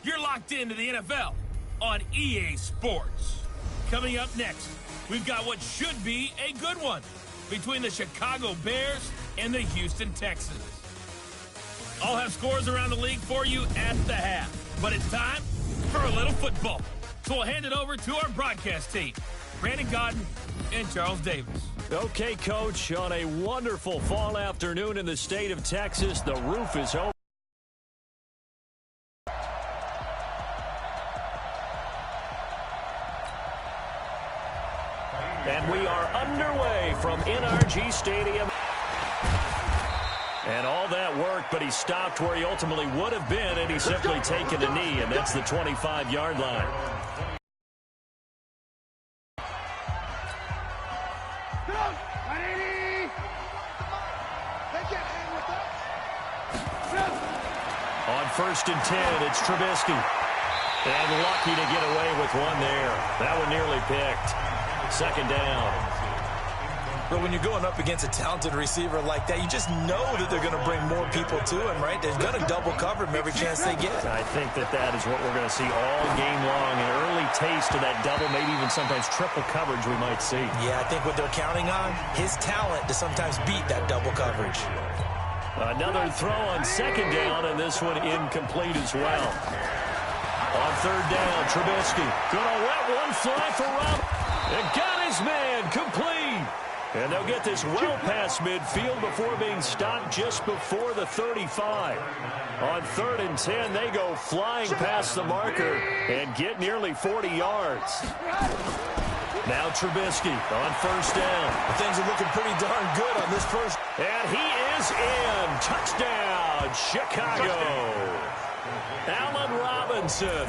You're locked into the NFL on EA Sports. Coming up next, we've got what should be a good one between the Chicago Bears and the Houston Texans. I'll have scores around the league for you at the half, but it's time for a little football. So we'll hand it over to our broadcast team, Brandon Godden and Charles Davis. Okay, Coach, on a wonderful fall afternoon in the state of Texas, the roof is open. And we are underway from NRG Stadium. And all that worked, but he stopped where he ultimately would have been, and he's simply taken a knee, and that's the 25-yard line. On 1st and 10, it's Trubisky. And lucky to get away with one there. That one nearly picked. 2nd down. But when you're going up against a talented receiver like that, you just know that they're going to bring more people to him, right? They're going to double cover him every chance they get. I think that is what we're going to see all game long. An early taste of that double, maybe even sometimes triple coverage we might see. Yeah, I think what they're counting on, his talent to sometimes beat that double coverage. Another throw on 2nd down, and this one incomplete as well. On 3rd down, Trubisky gonna let one fly for Rob. And got his man complete. And they'll get this well past midfield before being stopped just before the 35. On 3rd and 10, they go flying past the marker and get nearly 40 yards. Now Trubisky on 1st down. Things are looking pretty darn good on this first. And he is in. Touchdown, Chicago. Allen Robinson,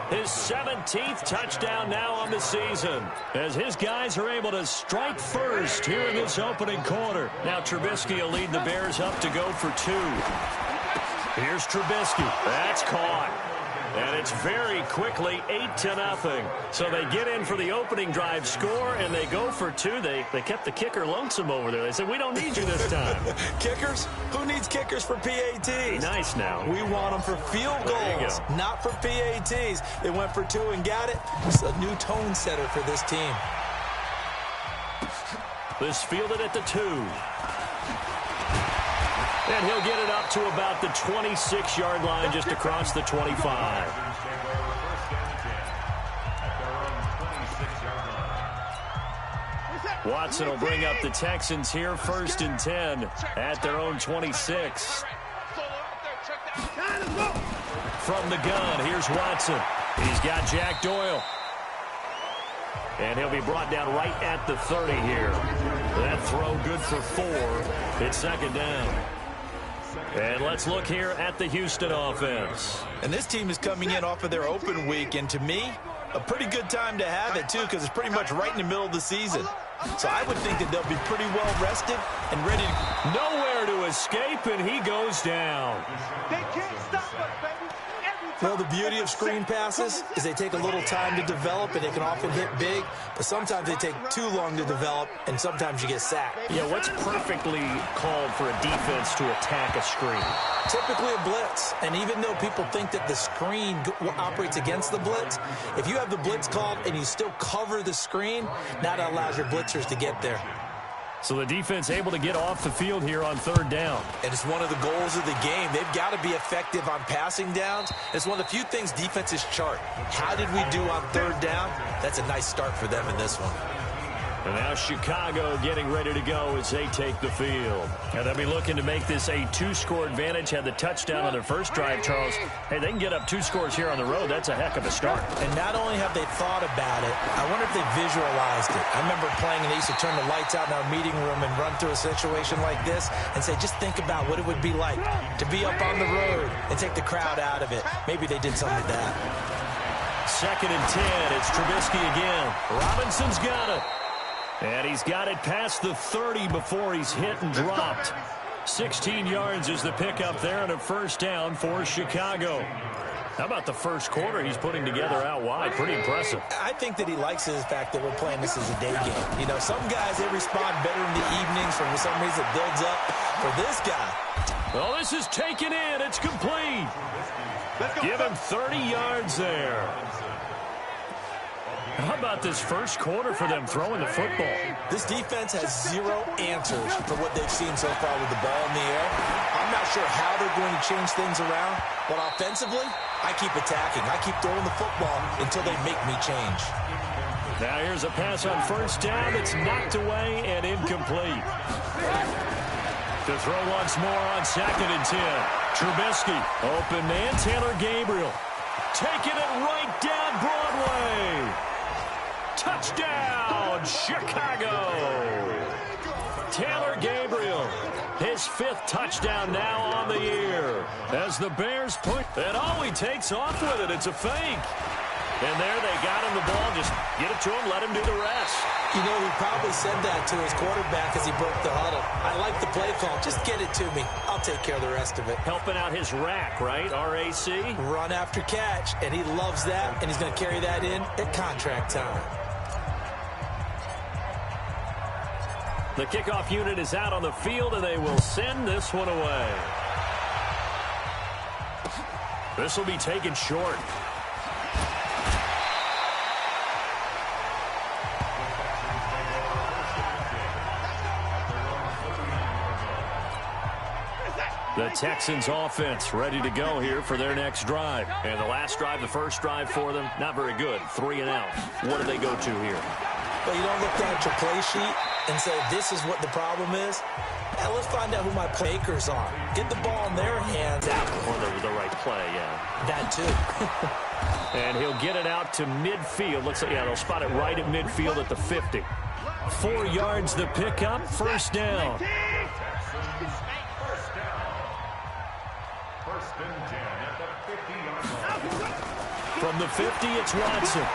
his 17th touchdown now on the season, as his guys are able to strike first here in this opening quarter. Now Trubisky will lead the Bears up to go for 2. Here's Trubisky. That's caught. And it's very quickly 8-0. So they get in for the opening drive score, and they go for 2. They kept the kicker lonesome over there. They said, we don't need you this time. Kickers? Who needs kickers for PATs? Nice now. We want them for field goals, not for PATs. They went for 2 and got it. It's a new tone setter for this team. This fielded at the 2. And he'll get it up to about the 26-yard line just across the 25. Watson will bring up the Texans here, 1st and 10 at their own 26. From the gun, here's Watson. He's got Jack Doyle. And he'll be brought down right at the 30 here. That throw good for 4. It's 2nd down. And let's look here at the Houston offense. And this team is coming in off of their open week, and to me, a pretty good time to have it, too, because it's pretty much right in the middle of the season. So I would think that they'll be pretty well rested and ready to... Nowhere to escape, and he goes down. They can't stop us, baby. Well, the beauty of screen passes is they take a little time to develop, and they can often hit big, but sometimes they take too long to develop, and sometimes you get sacked. Yeah, what's perfectly called for a defense to attack a screen? Typically a blitz, and even though people think that the screen operates against the blitz, if you have the blitz called and you still cover the screen, that allows your blitzers to get there. So the defense able to get off the field here on 3rd down. And it's one of the goals of the game. They've got to be effective on passing downs. It's one of the few things defenses chart. How did we do on 3rd down? That's a nice start for them in this one. And now Chicago getting ready to go as they take the field. And they'll be looking to make this a 2-score advantage. Had the touchdown on their first drive, Charles. Hey, they can get up 2 scores here on the road. That's a heck of a start. And not only have they thought about it, I wonder if they visualized it. I remember playing, and they used to turn the lights out in our meeting room and run through a situation like this and say, just think about what it would be like to be up on the road and take the crowd out of it. Maybe they did something like that. 2nd and 10. It's Trubisky again. Robinson's got it. And he's got it past the 30 before he's hit and dropped. 16 yards is the pickup there, and a 1st down for Chicago. How about the first quarter he's putting together out wide? Pretty impressive. I think that he likes the fact that we're playing this as a day game. You know, some guys, they respond better in the evenings. For some reason, it builds up. For this guy, Oh, this is taken in. It's complete. Give him 30 yards there. How about this first quarter for them throwing the football? This defense has zero answers for what they've seen so far with the ball in the air. I'm not sure how they're going to change things around, but offensively, I keep attacking. I keep throwing the football until they make me change. Now here's a pass on first down. It's knocked away and incomplete. To throw once more on 2nd and 10. Trubisky, open man, Taylor Gabriel. Taking it right down Broadway. Touchdown, Chicago. Taylor Gabriel, his 5th touchdown now on the year. As the Bears point, and he takes off with it. It's a fake. And there they got him the ball. Just get it to him, let him do the rest. You know, he probably said that to his quarterback as he broke the huddle. I like the play call. Just get it to me. I'll take care of the rest of it. Helping out his rack, right? RAC. Run after catch, and he loves that, and he's going to carry that in at contract time. The kickoff unit is out on the field, and they will send this one away. This will be taken short. The Texans offense ready to go here for their next drive. And the last drive, the first drive for them, not very good. 3 and out. What do they go to here? Well, you don't look down at your play sheet and say, this is what the problem is. Yeah, let's find out who my playmakers are. Get the ball in their hands. Or the right play, yeah. That too. And he'll get it out to midfield. Looks like, yeah, they'll spot it right at midfield at the 50. 4 yards the pickup, first down. From the 50, it's Watson.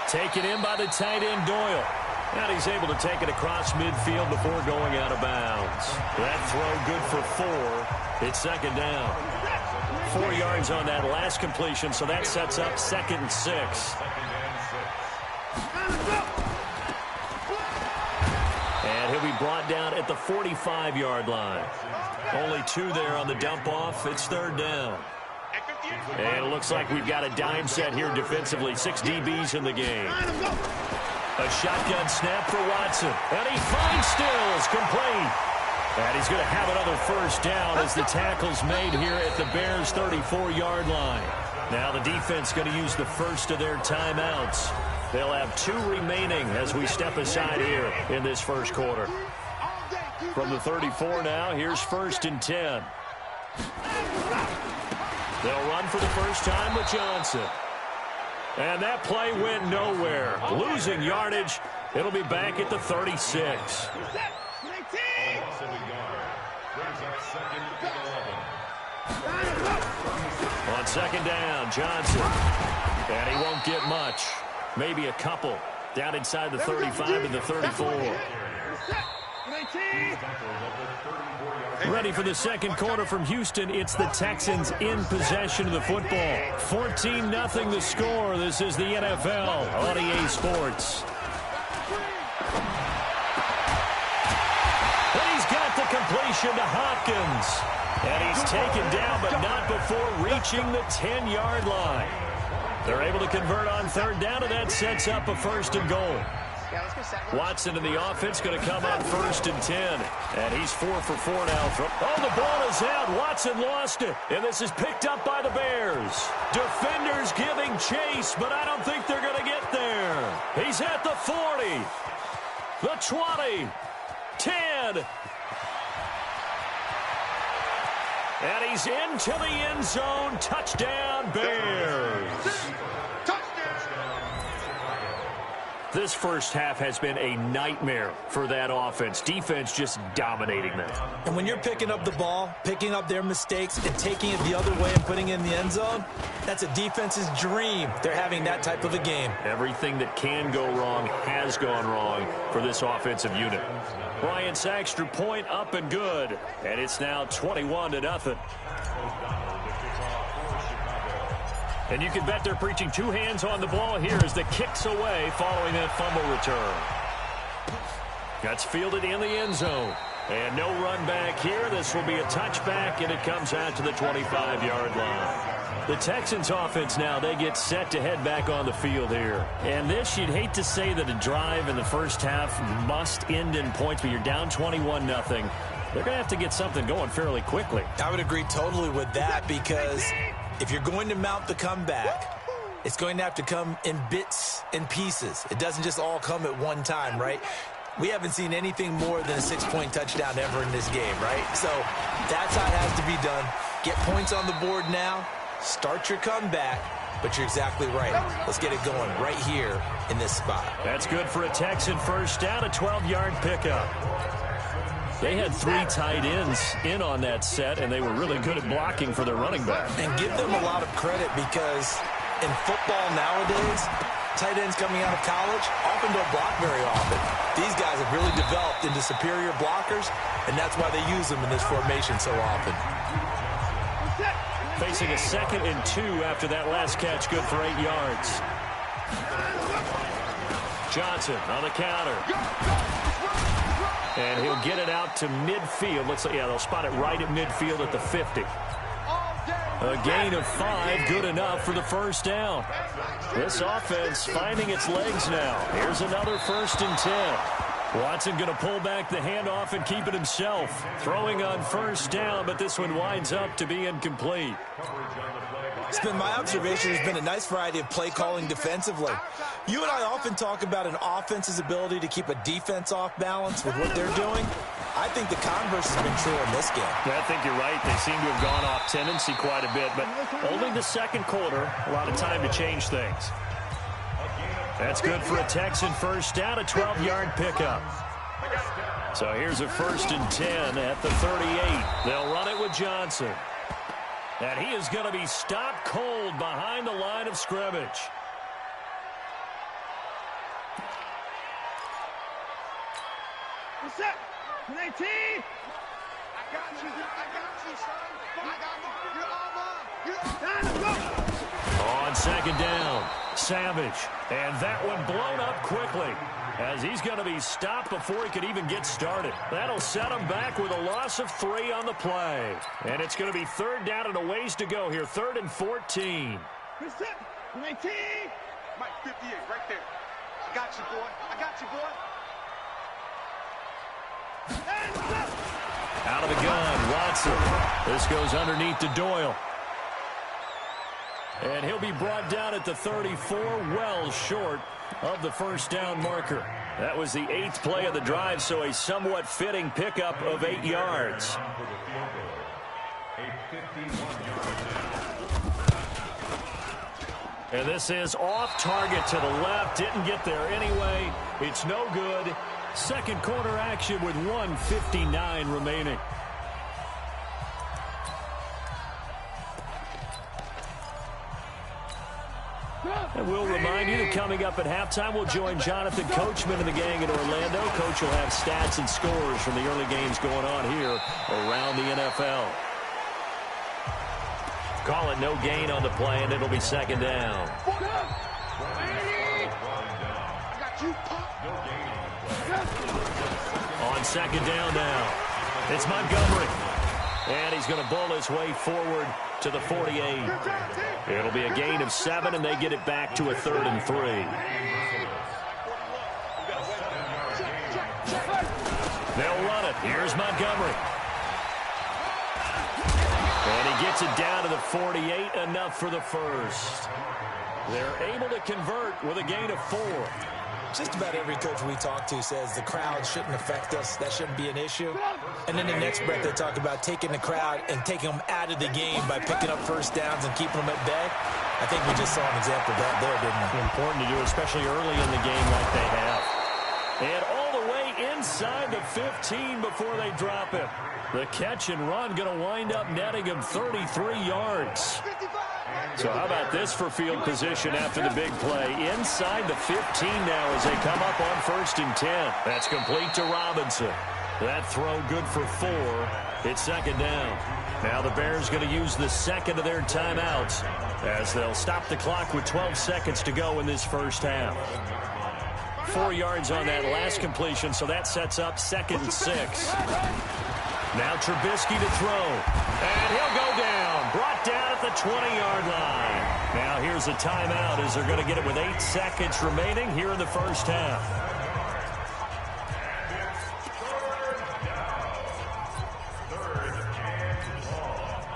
Taken in by the tight end, Doyle. And he's able to take it across midfield before going out of bounds. That throw good for 4. It's 2nd down. 4 yards on that last completion, so that sets up 2nd and 6. And he'll be brought down at the 45-yard line. Only 2 there on the dump-off. It's 3rd down. And it looks like we've got a dime set here defensively. 6 DBs in the game. A shotgun snap for Watson. And he finds Stills, complete. And he's going to have another first down as the tackle's made here at the Bears' 34-yard line. Now the defense going to use the first of their timeouts. They'll have 2 remaining as we step aside here in this first quarter. From the 34 now, here's 1st and 10. They'll run for the first time with Johnson. And that play went nowhere. Losing yardage. It'll be back at the 36. On 2nd down, Johnson. And he won't get much. Maybe a couple. Down inside the 35 and the 34. Ready for the second quarter from Houston. It's the Texans in possession of the football. 14-0 the score. This is the NFL on EA Sports. And he's got the completion to Hopkins. And he's taken down, but not before reaching the 10-yard line. They're able to convert on 3rd down, and that sets up a 1st and goal. Watson in the offense going to come on 1st and 10. And he's 4 for 4 now. Oh, the ball is out. Watson lost it. And this is picked up by the Bears. Defenders giving chase, but I don't think they're going to get there. He's at the 40. The 20. 10. And he's into the end zone. Touchdown, Bears. This first half has been a nightmare for that offense. Defense just dominating them. And when you're picking up the ball, picking up their mistakes, and taking it the other way and putting it in the end zone, that's a defense's dream. They're having that type of a game. Everything that can go wrong has gone wrong for this offensive unit. Ryan Saxter point up and good. And it's now 21-0. And you can bet they're preaching 2 hands on the ball here as the kick's away following that fumble return. That's fielded in the end zone. And no run back here. This will be a touchback, and it comes out to the 25-yard line. The Texans offense now, they get set to head back on the field here. And this, you'd hate to say that a drive in the first half must end in points, but you're down 21-0. They're going to have to get something going fairly quickly. I would agree totally with that, because if you're going to mount the comeback, it's going to have to come in bits and pieces. It doesn't just all come at one time, right? We haven't seen anything more than a 6-point touchdown ever in this game, right? So that's how it has to be done. Get points on the board now. Start your comeback, but you're exactly right. Let's get it going right here in this spot. That's good for a Texan first down, a 12-yard pickup. They had 3 tight ends in on that set, and they were really good at blocking for their running back. And give them a lot of credit, because in football nowadays, tight ends coming out of college often don't block very often. These guys have really developed into superior blockers, and that's why they use them in this formation so often. Facing a 2nd and 2 after that last catch, good for 8 yards. Johnson on the counter. And he'll get it out to midfield. Looks like, yeah, they'll spot it right at midfield at the 50. A gain of 5, good enough for the first down. This offense finding its legs now. Here's another 1st and 10. Watson going to pull back the handoff and keep it himself. Throwing on first down, but this one winds up to be incomplete. It's been my observation. There's been a nice variety of play calling defensively. You and I often talk about an offense's ability to keep a defense off balance with what they're doing. I think the converse has been true in this game. Yeah, I think you're right. They seem to have gone off tendency quite a bit, but only the second quarter, a lot of time to change things. That's good for a Texan first down, a 12-yard pickup. So here's a 1st and 10 at the 38. They'll run it with Johnson. And he is going to be stopped cold behind the line of scrimmage. What's up? 19. I got you, son. You're all mine. On second down, Savage. And that one blown up quickly, as he's going to be stopped before he could even get started. That'll set him back with a loss of 3 on the play. And it's going to be 3rd down and a ways to go here, 3rd and 14. What's up? 19. Mike, 58, right there. I got you, boy. Out of the gun, Watson. This goes underneath to Doyle. And he'll be brought down at the 34, well short of the first down marker. That was the 8th play of the drive, so a somewhat fitting pickup of 8 yards. And this is off target to the left. Didn't get there anyway. It's no good. Second quarter action with 1:59 remaining. And we'll remind you that coming up at halftime, we'll join Jonathan Coachman and the gang in Orlando. Coach will have stats and scores from the early games going on here around the NFL. Call it no gain on the play, and it'll be second down. On second down now, it's Montgomery. And he's going to bull his way forward to the 48. It'll be a gain of 7, and they get it back to a 3rd and 3. They'll run it. Here's Montgomery. And he gets it down to the 48, enough for the first. They're able to convert with a gain of 4. Just about every coach we talk to says the crowd shouldn't affect us. That shouldn't be an issue. And then the next breath they talk about taking the crowd and taking them out of the game by picking up first downs and keeping them at bay. I think we just saw an example of that there, didn't we? Important to do, especially early in the game like they have. And all the way inside the 15 before they drop it. The catch and run going to wind up netting him 33 yards. So how about this for field position after the big play? Inside the 15 now as they come up on 1st and 10. That's complete to Robinson. That throw good for 4. It's second down. Now the Bears going to use the second of their timeouts as they'll stop the clock with 12 seconds to go in this first half. 4 yards on that last completion, so that sets up 2nd and 6. Now Trubisky to throw. And he'll go down. Brought down at the 20-yard line. Now here's a timeout as they're going to get it with 8 seconds remaining here in the first half.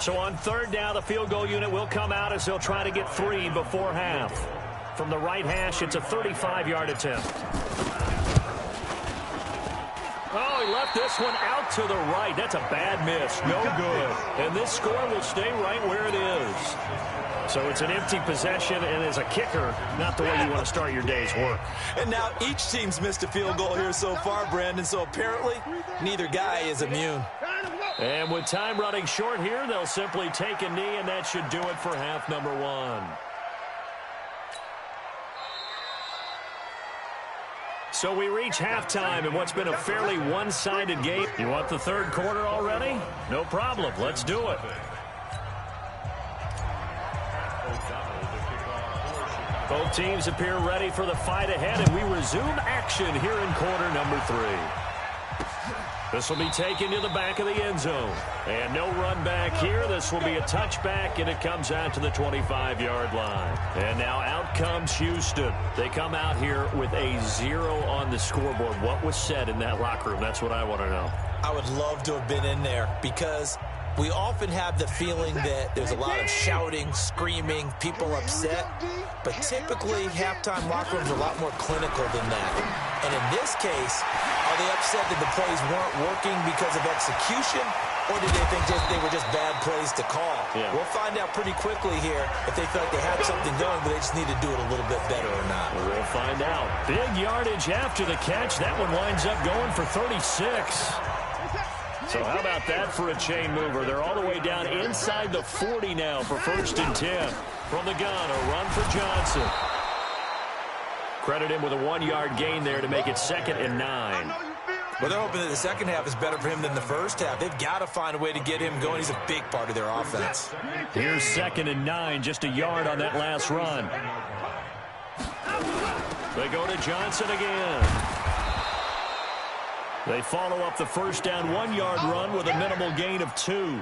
So on 3rd down, the field goal unit will come out as they'll try to get 3 before half. From the right hash, it's a 35-yard attempt. Oh, he left this one out to the right. That's a bad miss. No good. And this score will stay right where it is. So it's an empty possession, and as a kicker, not the way you want to start your day's work. And now each team's missed a field goal here so far, Brandon, so apparently neither guy is immune. And with time running short here, they'll simply take a knee, and that should do it for half number 1. So we reach halftime in what's been a fairly one-sided game. You want the 3rd quarter already? No problem. Let's do it. Both teams appear ready for the fight ahead, and we resume action here in quarter number 3. This will be taken to the back of the end zone. And no run back here. This will be a touchback, and it comes out to the 25-yard line. And now out comes Houston. They come out here with a 0 on the scoreboard. What was said in that locker room? That's what I want to know. I would love to have been in there because we often have the feeling that there's a lot of shouting, screaming, people upset. But typically, halftime locker rooms are a lot more clinical than that. And in this case, are they upset that the plays weren't working because of execution, or did they think they were just bad plays to call? Yeah. We'll find out pretty quickly here if they felt like they had something going, but they just need to do it a little bit better or not. We'll find out. Big yardage after the catch. That one winds up going for 36. So how about that for a chain mover? They're all the way down inside the 40 now for 1st and 10. From the gun, a run for Johnson. Credit him with a 1-yard gain there to make it 2nd and 9. Well, they're hoping that the second half is better for him than the first half. They've got to find a way to get him going. He's a big part of their offense. Here's 2nd and 9, just a yard on that last run. They go to Johnson again. They follow up the first down 1-yard run with a minimal gain of 2.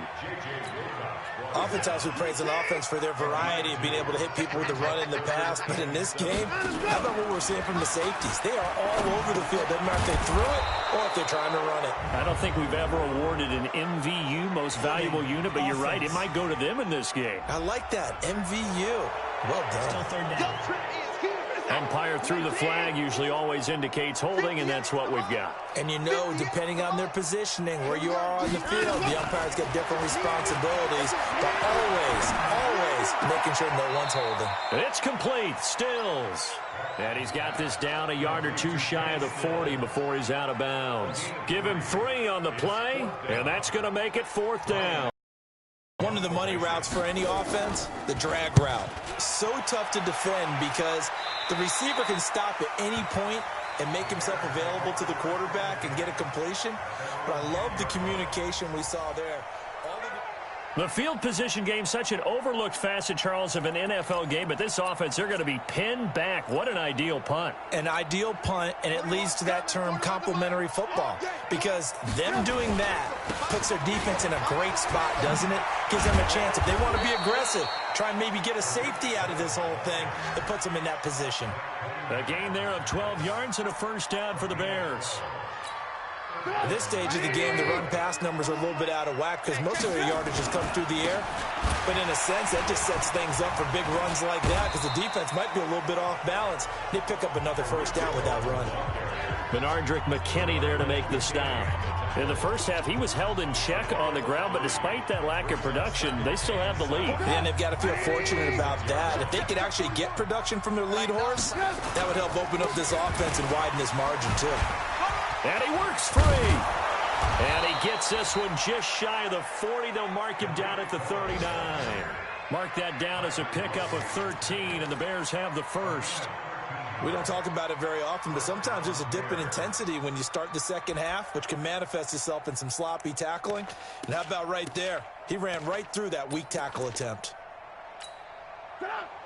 Oftentimes we praise an offense for their variety of being able to hit people with the run in the pass. But in this game, how about what we're seeing from the safeties? They are all over the field. Doesn't matter if they threw it or if they're trying to run it. I don't think we've ever awarded an MVU, most valuable unit, but you're right. It might go to them in this game. I like that. MVU. Well done. Still 3rd down. Umpire through the flag usually always indicates holding, and that's what we've got. And you know, depending on their positioning, where you are on the field, the umpire's got different responsibilities, but always making sure no one's holding. It's complete. Stills. And he's got this down a yard or 2 shy of the 40 before he's out of bounds. Give him 3 on the play, and that's going to make it 4th down. One of the money routes for any offense, the drag route. So tough to defend because the receiver can stop at any point and make himself available to the quarterback and get a completion. But I love the communication we saw there. The field position game, such an overlooked facet, Charles, of an NFL game. But this offense, they're going to be pinned back. What an ideal punt. An ideal punt, and it leads to that term complementary football. Because them doing that puts their defense in a great spot, doesn't it? Gives them a chance. If they want to be aggressive, try and maybe get a safety out of this whole thing, it puts them in that position. A gain there of 12 yards and a first down for the Bears. At this stage of the game, the run-pass numbers are a little bit out of whack because most of their yardage has come through the air. But in a sense, that just sets things up for big runs like that because the defense might be a little bit off balance. They pick up another first down with that run. Benardrick McKinney there to make the stop. In the first half, he was held in check on the ground, but despite that lack of production, they still have the lead. And they've got to feel fortunate about that. If they could actually get production from their lead horse, that would help open up this offense and widen this margin too. And he works free. And he gets this one just shy of the 40. They'll mark him down at the 39. Mark that down as a pickup of 13, and the Bears have the first. We don't talk about it very often, but sometimes there's a dip in intensity when you start the second half, which can manifest itself in some sloppy tackling. And how about right there? He ran right through that weak tackle attempt.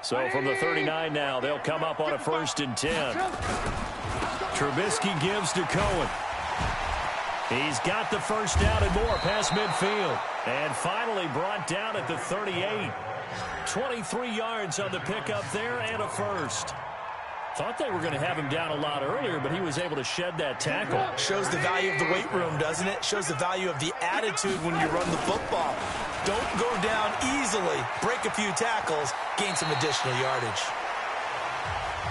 So from the 39 now, they'll come up on a 1st and 10. Trubisky gives to Cohen. He's got the first down and more past midfield. And finally brought down at the 38. 23 yards on the pickup there and a first. Thought they were going to have him down a lot earlier, but he was able to shed that tackle. Shows the value of the weight room, doesn't it? Shows the value of the attitude when you run the football. Don't go down easily. Break a few tackles. Gain some additional yardage.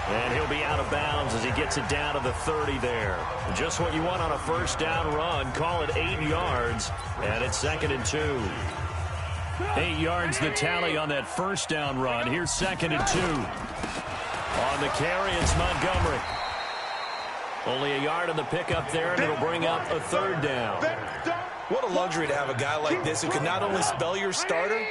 And he'll be out of bounds as he gets it down to the 30 there. Just what you want on a first down run. Call it 8 yards, and it's 2nd and 2. 8 yards the tally on that first down run. Here's 2nd and 2. On the carry, it's Montgomery. Only a yard on the pickup there, and it'll bring up a 3rd down. What a luxury to have a guy like this who can not only spell your starter,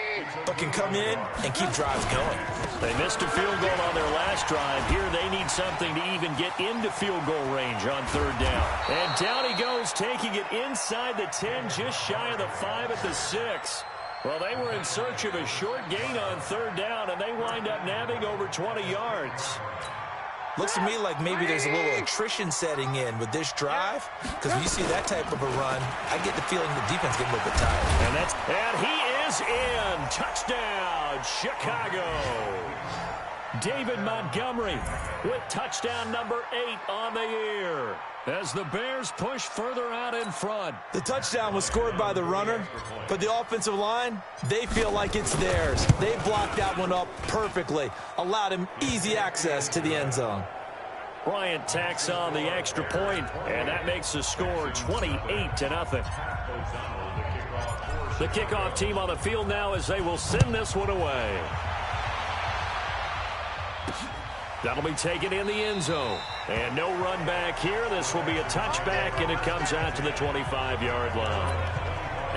but can come in and keep drives going. They missed a field goal on their last drive. Here they need something to even get into field goal range on 3rd down. And down he goes, taking it inside the 10, just shy of the 5 at the 6. Well, they were in search of a short gain on 3rd down, and they wind up nabbing over 20 yards. Looks to me like maybe there's a little attrition setting in with this drive, because when you see that type of a run, I get the feeling the defense getting a little bit tired. And he is in. Touchdown, Chicago. David Montgomery with touchdown number 8 on the year as the Bears push further out in front. The touchdown was scored by the runner, but the offensive line, they feel like it's theirs. They blocked that one up perfectly, allowed him easy access to the end zone. Bryant tacks on the extra point, and that makes the score 28-0. The kickoff team on the field now as they will send this one away. That'll be taken in the end zone. And no run back here. This will be a touchback, and it comes out to the 25-yard line.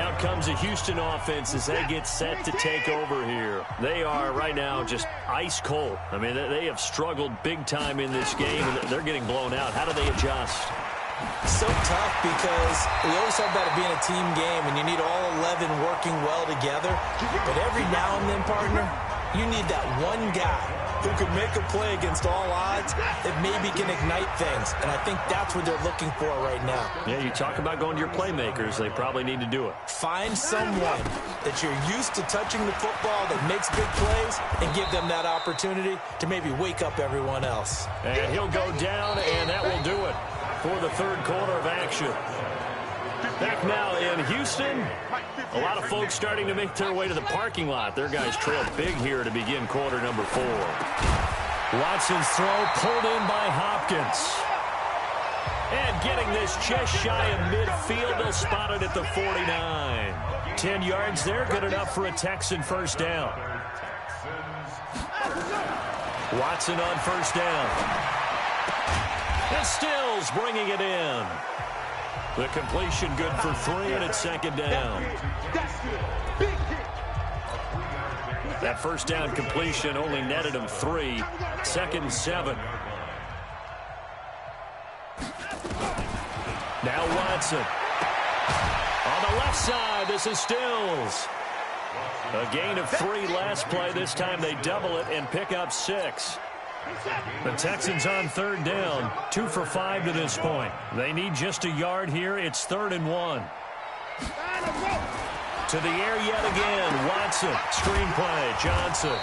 Out comes the Houston offense as they get set to take over here. They are right now just ice cold. I mean, they have struggled big time in this game, and they're getting blown out. How do they adjust? So tough because we always talk about it being a team game, and you need all 11 working well together. But every now and then, partner, you need that one guy who can make a play against all odds that maybe can ignite things. And I think that's what they're looking for right now. Yeah, you talk about going to your playmakers. They probably need to do it. Find someone that you're used to touching the football that makes big plays and give them that opportunity to maybe wake up everyone else. And he'll go down, and that will do it for the 3rd quarter of action. Back now in Houston. A lot of folks starting to make their way to the parking lot. Their guys trail big here to begin quarter number 4. Watson's throw pulled in by Hopkins. And getting this just shy of midfield, they'll spot it at the 49. 10 yards there, good enough for a Texan first down. Watson on first down. And Stills bringing it in. The completion good for 3, and it's 2nd down. That first down completion only netted him 3. 2nd and 7. Now Watson. On the left side, this is Stills. A gain of 3 last play. This time they double it and pick up 6. The Texans on 3rd down, 2 for 5 to this point. They need just a yard here. It's 3rd and 1. To the air yet again. Watson, screen play, Johnson.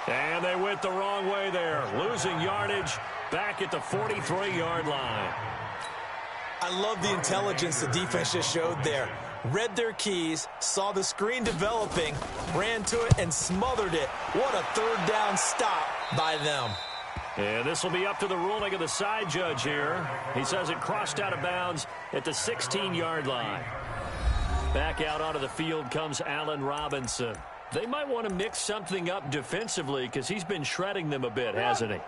And they went the wrong way there. Losing yardage back at the 43-yard line. I love the intelligence the defense just showed there. Read their keys, saw the screen developing, ran to it, and smothered it. What a 3rd down stop by them. And this will be up to the ruling of the side judge here. He says it crossed out of bounds at the 16-yard line. Back out onto the field comes Allen Robinson. They might want to mix something up defensively because he's been shredding them a bit, hasn't he?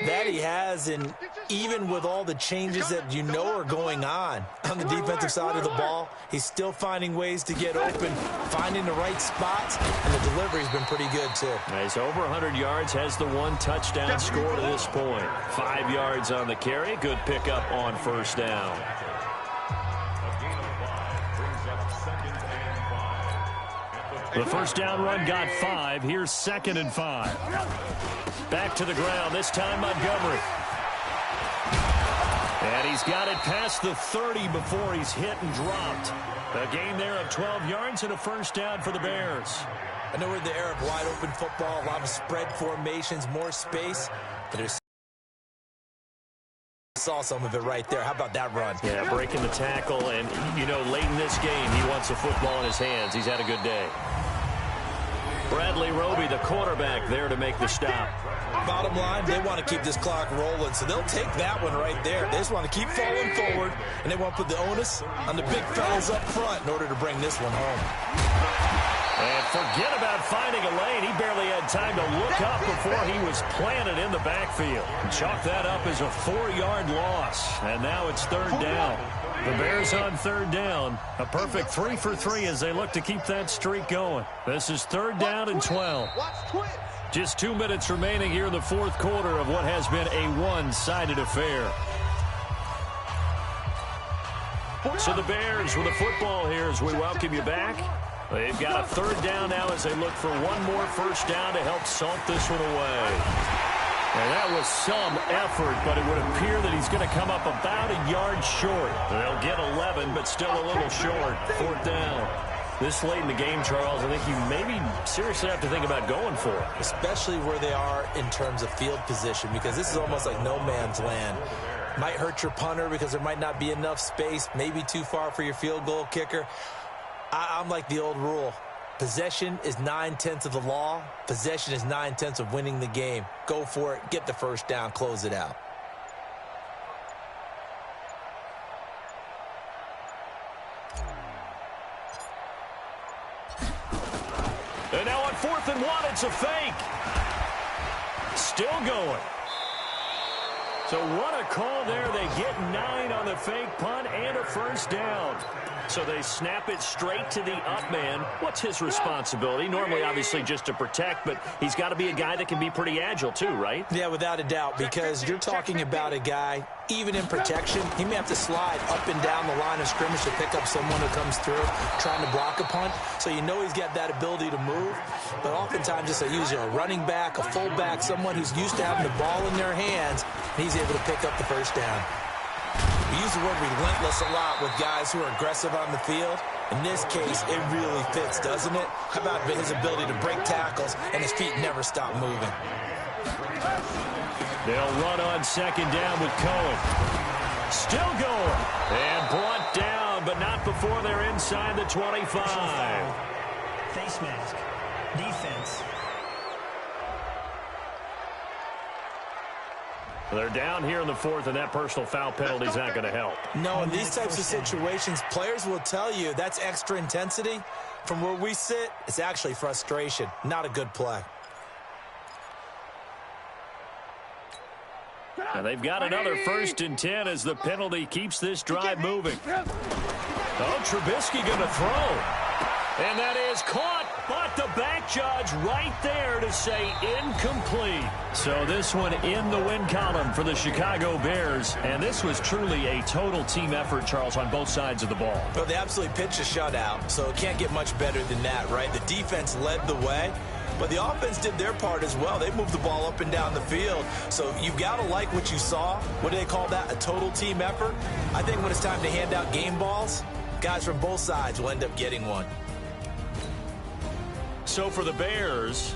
That he has, and even with all the changes that you know are going on the defensive side of the ball, he's still finding ways to get open, finding the right spots, and the delivery's been pretty good too. He's over 100 yards, has the 1 touchdown score to this point. 5 yards on the carry, good pickup on first down. The first down run got 5. Here's 2nd and 5. Back to the ground, this time Montgomery. He's got it past the 30 before he's hit and dropped. A gain there of 12 yards and a first down for the Bears. I know we're in the era of wide open football, a lot of spread formations, more space, but there's saw some of it right there. How about that run? Yeah, breaking the tackle, and, you know, late in this game, he wants the football in his hands. He's had a good day. Bradley Roby, the quarterback, there to make the stop. Bottom line, they want to keep this clock rolling, so they'll take that one right there. They just want to keep falling forward, and they want to put the onus on the big fellas up front in order to bring this one home. And forget about finding a lane. He barely had time to look up before he was planted in the backfield. Chalk that up as a 4-yard loss. And now it's third down. The Bears on third down. A perfect 3 for 3 as they look to keep that streak going. This is third down and 12. Just 2 minutes remaining here in the fourth quarter of what has been a one-sided affair. So the Bears with a football here as we welcome you back. They've got a third down now as they look for one more first down to help salt this one away. And that was some effort, but it would appear that he's going to come up about a yard short. They'll get 11, but still a little short. Fourth down. This late in the game, Charles, I think you maybe seriously have to think about going for it. Especially where they are in terms of field position, because this is almost like no man's land. Might hurt your punter because there might not be enough space, maybe too far for your field goal kicker. I'm like the old rule. Possession is 9/10 of the law. Possession is 9/10 of winning the game. Go for it. Get the first down. Close it out. And now on 4th and 1, it's a fake. Still going. So what a call there. They get 9 on the fake punt and a first down. So they snap it straight to the up man. What's his responsibility? Normally, obviously, just to protect, but he's got to be a guy that can be pretty agile too, right? Yeah, without a doubt, because you're talking about a guy, even in protection, he may have to slide up and down the line of scrimmage to pick up someone who comes through trying to block a punt. So you know he's got that ability to move. But oftentimes, just usually a running back, a fullback, someone who's used to having the ball in their hands, and he's able to pick up the first down. We use the word relentless a lot with guys who are aggressive on the field. In this case, it really fits, doesn't it? How about his ability to break tackles and his feet never stop moving? They'll run on second down with Cohen. Still going. And brought down, but not before they're inside the 25. Face mask. Defense. They're down here in the fourth, and that personal foul penalty is not going to help. No, in these types of situations, players will tell you that's extra intensity. From where we sit, it's actually frustration. Not a good play. And they've got another 1st and 10 as the penalty keeps this drive moving. Oh, Trubisky going to throw. And that is caught, but the back judge right there to say incomplete. So this one in the win column for the Chicago Bears. And this was truly a total team effort, Charles, on both sides of the ball. Well, they absolutely pitched a shutout, so it can't get much better than that, right? The defense led the way, but the offense did their part as well. They moved the ball up and down the field. So you've got to like what you saw. What do they call that? A total team effort? I think when it's time to hand out game balls, guys from both sides will end up getting one. So for the Bears,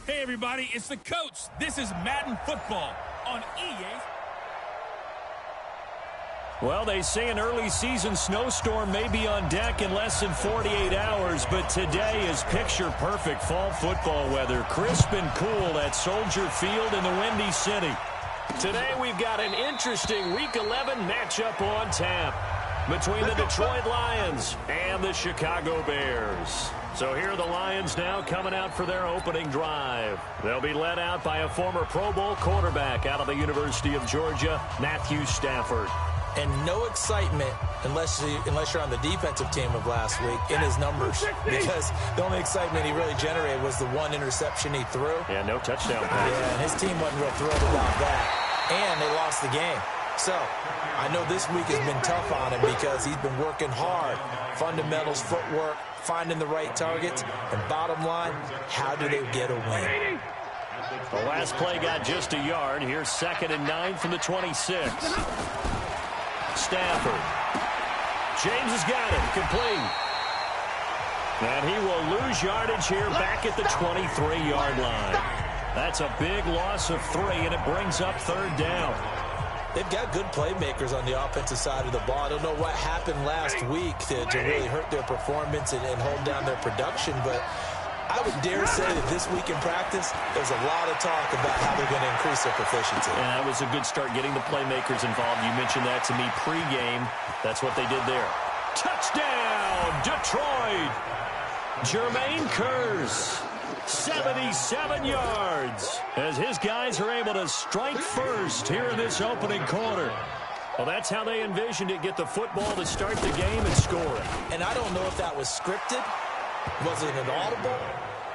Hey, everybody, it's the coach. This is Madden Football on EA. Well, they say an early season snowstorm may be on deck in less than 48 hours, but today is picture-perfect fall football weather. Crisp and cool at Soldier Field in the Windy City. Today we've got an interesting Week 11 matchup on tap between the Detroit Lions and the Chicago Bears. So here are the Lions now coming out for their opening drive. They'll be led out by a former Pro Bowl quarterback out of the University of Georgia, Matthew Stafford. And no excitement unless you're on the defensive team of last week in his numbers, because the only excitement he really generated was the one interception he threw. Yeah, no touchdown pass. Yeah, and his team wasn't real thrilled about that. And they lost the game. So I know this week has been tough on him because he's been working hard. Fundamentals, footwork, finding the right targets. And bottom line, how do they get a win? The last play got just a yard. Here's 2nd and 9 from the 26. Stafford. James has got it. Complete. And he will lose yardage here back at the 23-yard line. That's a big loss of 3, and it brings up 3rd down. They've got good playmakers on the offensive side of the ball. I don't know what happened last week to really hurt their performance and hold down their production, but I would dare say that this week in practice, there's a lot of talk about how they're going to increase their proficiency. And that was a good start getting the playmakers involved. You mentioned that to me pregame. That's what they did there. Touchdown, Detroit! Jermaine Kearse, 77 yards, as his guys are able to strike first here in this opening quarter. Well, that's how they envisioned it, get the football to start the game and score it. And I don't know if that was scripted. Was it an audible?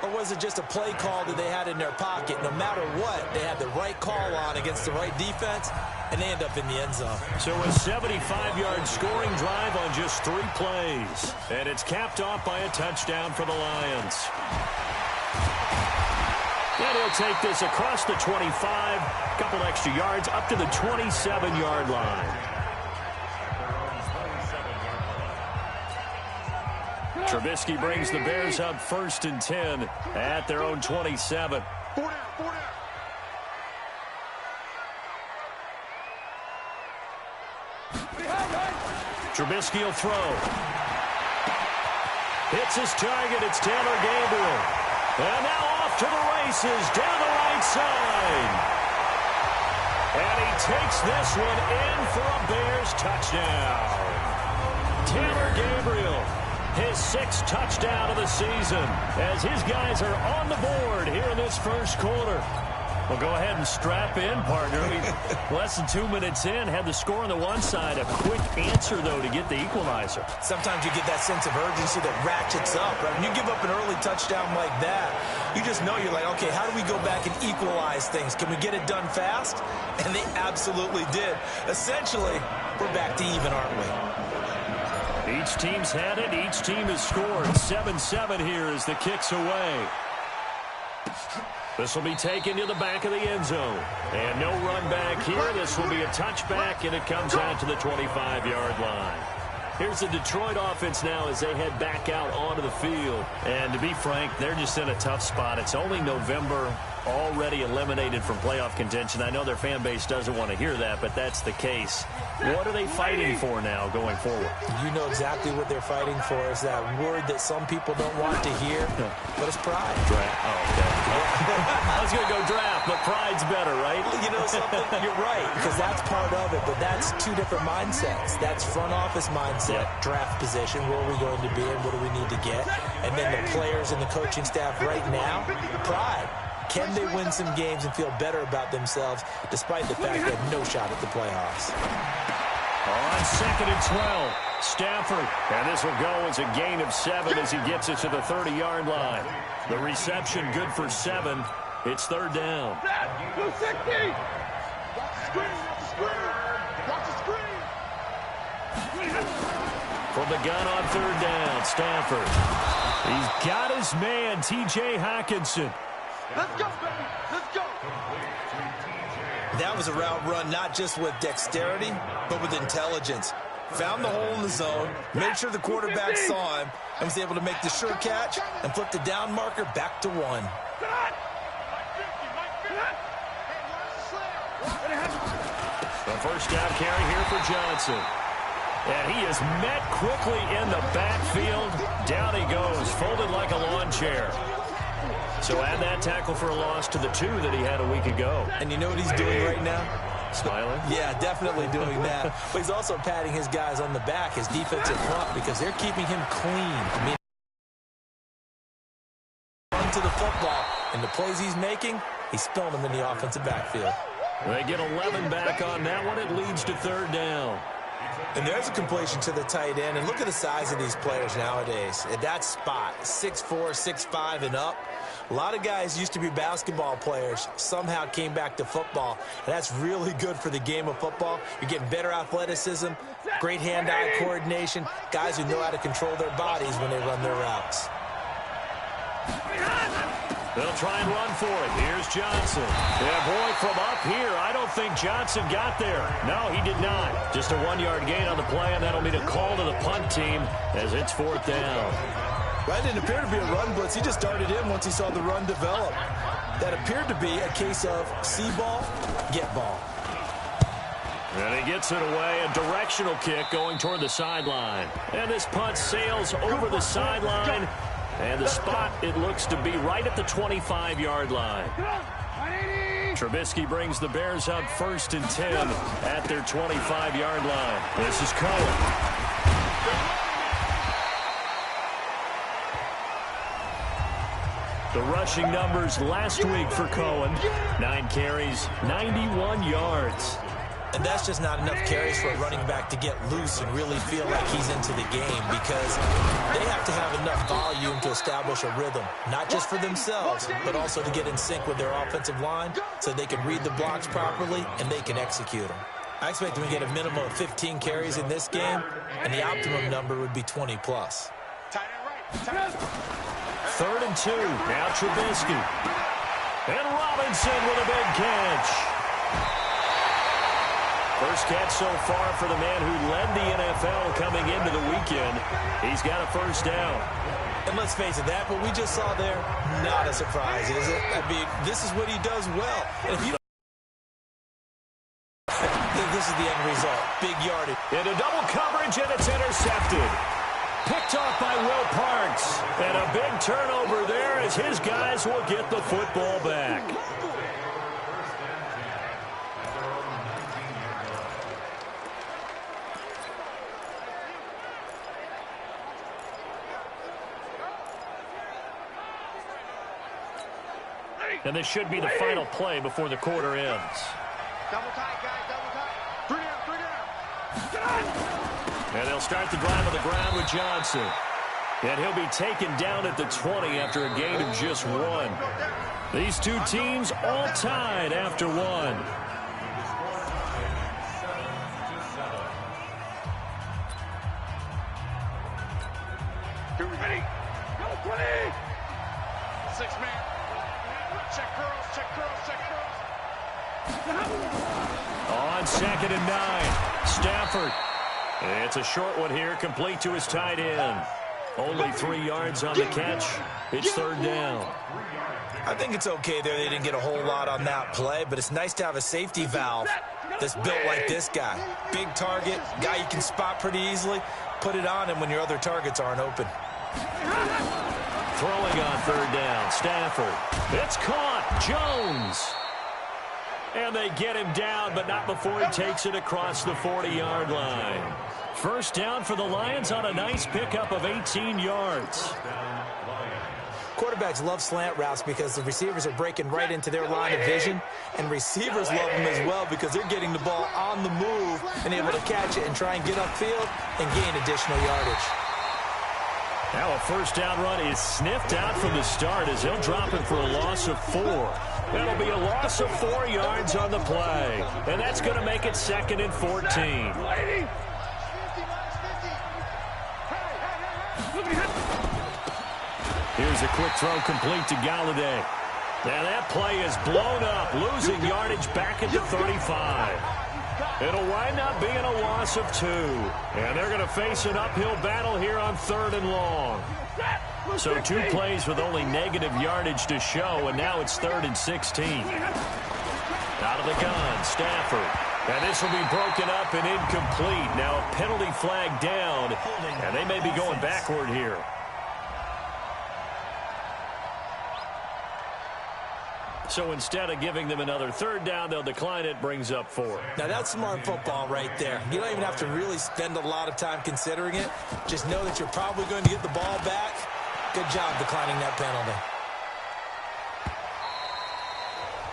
Or was it just a play call that they had in their pocket? No matter what, they had the right call on against the right defense, and they end up in the end zone. So a 75-yard scoring drive on just 3 plays. And it's capped off by a touchdown for the Lions. And he'll take this across the 25, a couple extra yards, up to the 27-yard line. Trubisky brings the Bears up 1st and 10 at their own 27. Trubisky will throw. Hits his target. It's Taylor Gabriel. And now off to the races down the right side. And he takes this one in for a Bears touchdown. Taylor Gabriel, his 6th touchdown of the season, as his guys are on the board here in this first quarter. Well, go ahead and strap in, partner. Less than 2 minutes in, had the score on the one side. A quick answer, though, to get the equalizer. Sometimes you get that sense of urgency that ratchets up, right? When you give up an early touchdown like that, you just know you're like, okay, how do we go back and equalize things? Can we get it done fast? And they absolutely did. Essentially, we're back to even, aren't we? Each team's had it. Each team has scored. 7-7 here as the kick's away. This will be taken to the back of the end zone. And no run back here. This will be a touchback, and it comes out to the 25-yard line. Here's the Detroit offense now as they head back out onto the field. And to be frank, they're just in a tough spot. It's only November, already eliminated from playoff contention. I know their fan base doesn't want to hear that, but that's the case. What are they fighting for now going forward? You know exactly what they're fighting for. Is that word that some people don't want to hear, but it's pride. Draft. Oh, okay. I was going to go draft, but pride's better, right? You know something? You're right, because that's part of it, but that's 2 different mindsets. That's front office mindset, draft position, where are we going to be and what do we need to get? And then the players and the coaching staff right now, pride. Can they win some games and feel better about themselves despite the fact they have no shot at the playoffs? On 2nd and 12, Stafford. And this will go as a gain of 7 as he gets it to the 30-yard line. The reception good for 7. It's 3rd down. From the gun on 3rd down, Stafford. He's got his man, T.J. Hockenson. Let's go, baby. Let's go. That was a route run not just with dexterity, but with intelligence. Found the hole in the zone, made sure the quarterback saw him, and was able to make the sure catch and flip the down marker back to 1. A first down carry here for Johnson. And he is met quickly in the backfield. Down he goes, folded like a lawn chair. So add that tackle for a loss to the 2 that he had a week ago. And you know what he's doing right now? Smiling? Yeah, definitely doing that. But he's also patting his guys on the back, his defensive front, because they're keeping him clean. I mean, run to the football, and the plays he's making, he's spilling them in the offensive backfield. They get 11 back on that one. It leads to third down. And there's a completion to the tight end. And look at the size of these players nowadays. At that spot, 6'4", 6'5", and up. A lot of guys used to be basketball players, somehow came back to football. And that's really good for the game of football. You're getting better athleticism, great hand-eye coordination, guys who know how to control their bodies when they run their routes. They'll try and run for it. Here's Johnson. Yeah, boy, from up here, I don't think Johnson got there. No, he did not. Just a 1-yard gain on the play, and that'll mean a call to the punt team as it's fourth down. That didn't appear to be a run blitz. He just darted in once he saw the run develop. That appeared to be a case of see ball, get ball. And he gets it away. A directional kick going toward the sideline. And this punt sails over the sideline. And the spot, it looks to be right at the 25-yard line. Trubisky brings the Bears up 1st and 10 at their 25-yard line. This is Cohen. The rushing numbers last week for Cohen. 9 carries, 91 yards. And that's just not enough carries for a running back to get loose and really feel like he's into the game, because they have to have enough volume to establish a rhythm, not just for themselves, but also to get in sync with their offensive line so they can read the blocks properly and they can execute them. I expect them to get a minimum of 15 carries in this game, and the optimum number would be 20+. 3rd and 2. Now Trubisky. And Robinson with a big catch. First catch so far for the man who led the NFL coming into the weekend. He's got a first down. And let's face it, that what we just saw there, not a surprise, is it? I mean, this is what he does well. And if you this is the end result. Big yardage. Into double coverage, and it's intercepted. Picked off by Will Parks. And a big turnover there as his guys will get the football back. And this should be the final play before the quarter ends. Double tight, guys, double tight. 3 down. And they'll start the drive on the ground with Johnson. And he'll be taken down at the 20 after a gain of just 1. These two teams all tied after 1. Ready? Go, 20! 6 man. Check girls, check girls, check girls. On 2nd and 9. Stafford. It's a short one here, complete to his tight end. Only 3 yards on the catch. It's 3rd down. I think it's okay there. They didn't get a whole lot on that play, but it's nice to have a safety valve that's built like this guy. Big target, guy you can spot pretty easily. Put it on him when your other targets aren't open. Throwing on 3rd down, Stafford. It's caught, Jones. And they get him down, but not before he takes it across the 40-yard line. First down for the Lions on a nice pickup of 18 yards. Quarterbacks love slant routes because the receivers are breaking right into their line of vision, and receivers love them as well because they're getting the ball on the move and able to catch it and try and get upfield and gain additional yardage. Now a first down run is sniffed out from the start as he'll drop it for a loss of 4. That'll be a loss of 4 yards on the play. And that's going to make it 2nd and 14. Here's a quick throw complete to Galladay. Now that play is blown up, losing yardage back at the 35. It'll wind up being a loss of 2. And they're going to face an uphill battle here on 3rd and long. So 2 plays with only negative yardage to show, and now it's 3rd and 16. Out of the gun, Stafford. And this will be broken up and incomplete. Now a penalty flag down, and they may be going backward here. So instead of giving them another third down, they'll decline it, brings up 4. Now that's smart football right there. You don't even have to really spend a lot of time considering it. Just know that you're probably going to get the ball back. Good job declining that penalty.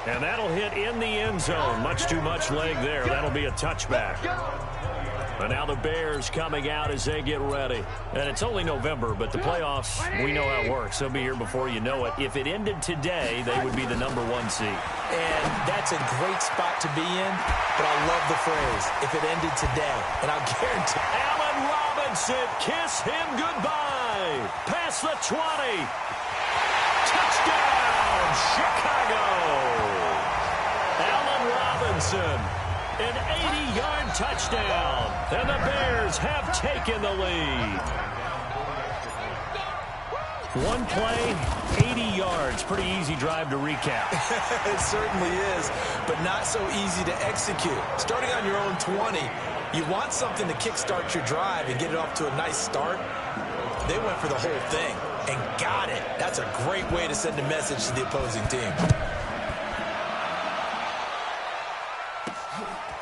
And that'll hit in the end zone. Much too much leg there. That'll be a touchback. And now the Bears coming out as they get ready. And it's only November, but the playoffs, we know how it works. They'll be here before you know it. If it ended today, they would be the #1 seed. And that's a great spot to be in, but I love the phrase, if it ended today. And I'll guarantee. Allen Robinson, kiss him goodbye. Past the 20. Touchdown, Chicago. Allen Robinson. An 80-yard touchdown, and the Bears have taken the lead. One play, 80 yards. Pretty easy drive to recap. It certainly is, but not so easy to execute. Starting on your own 20, you want something to kickstart your drive and get it off to a nice start. They went for the whole thing and got it. That's a great way to send a message to the opposing team.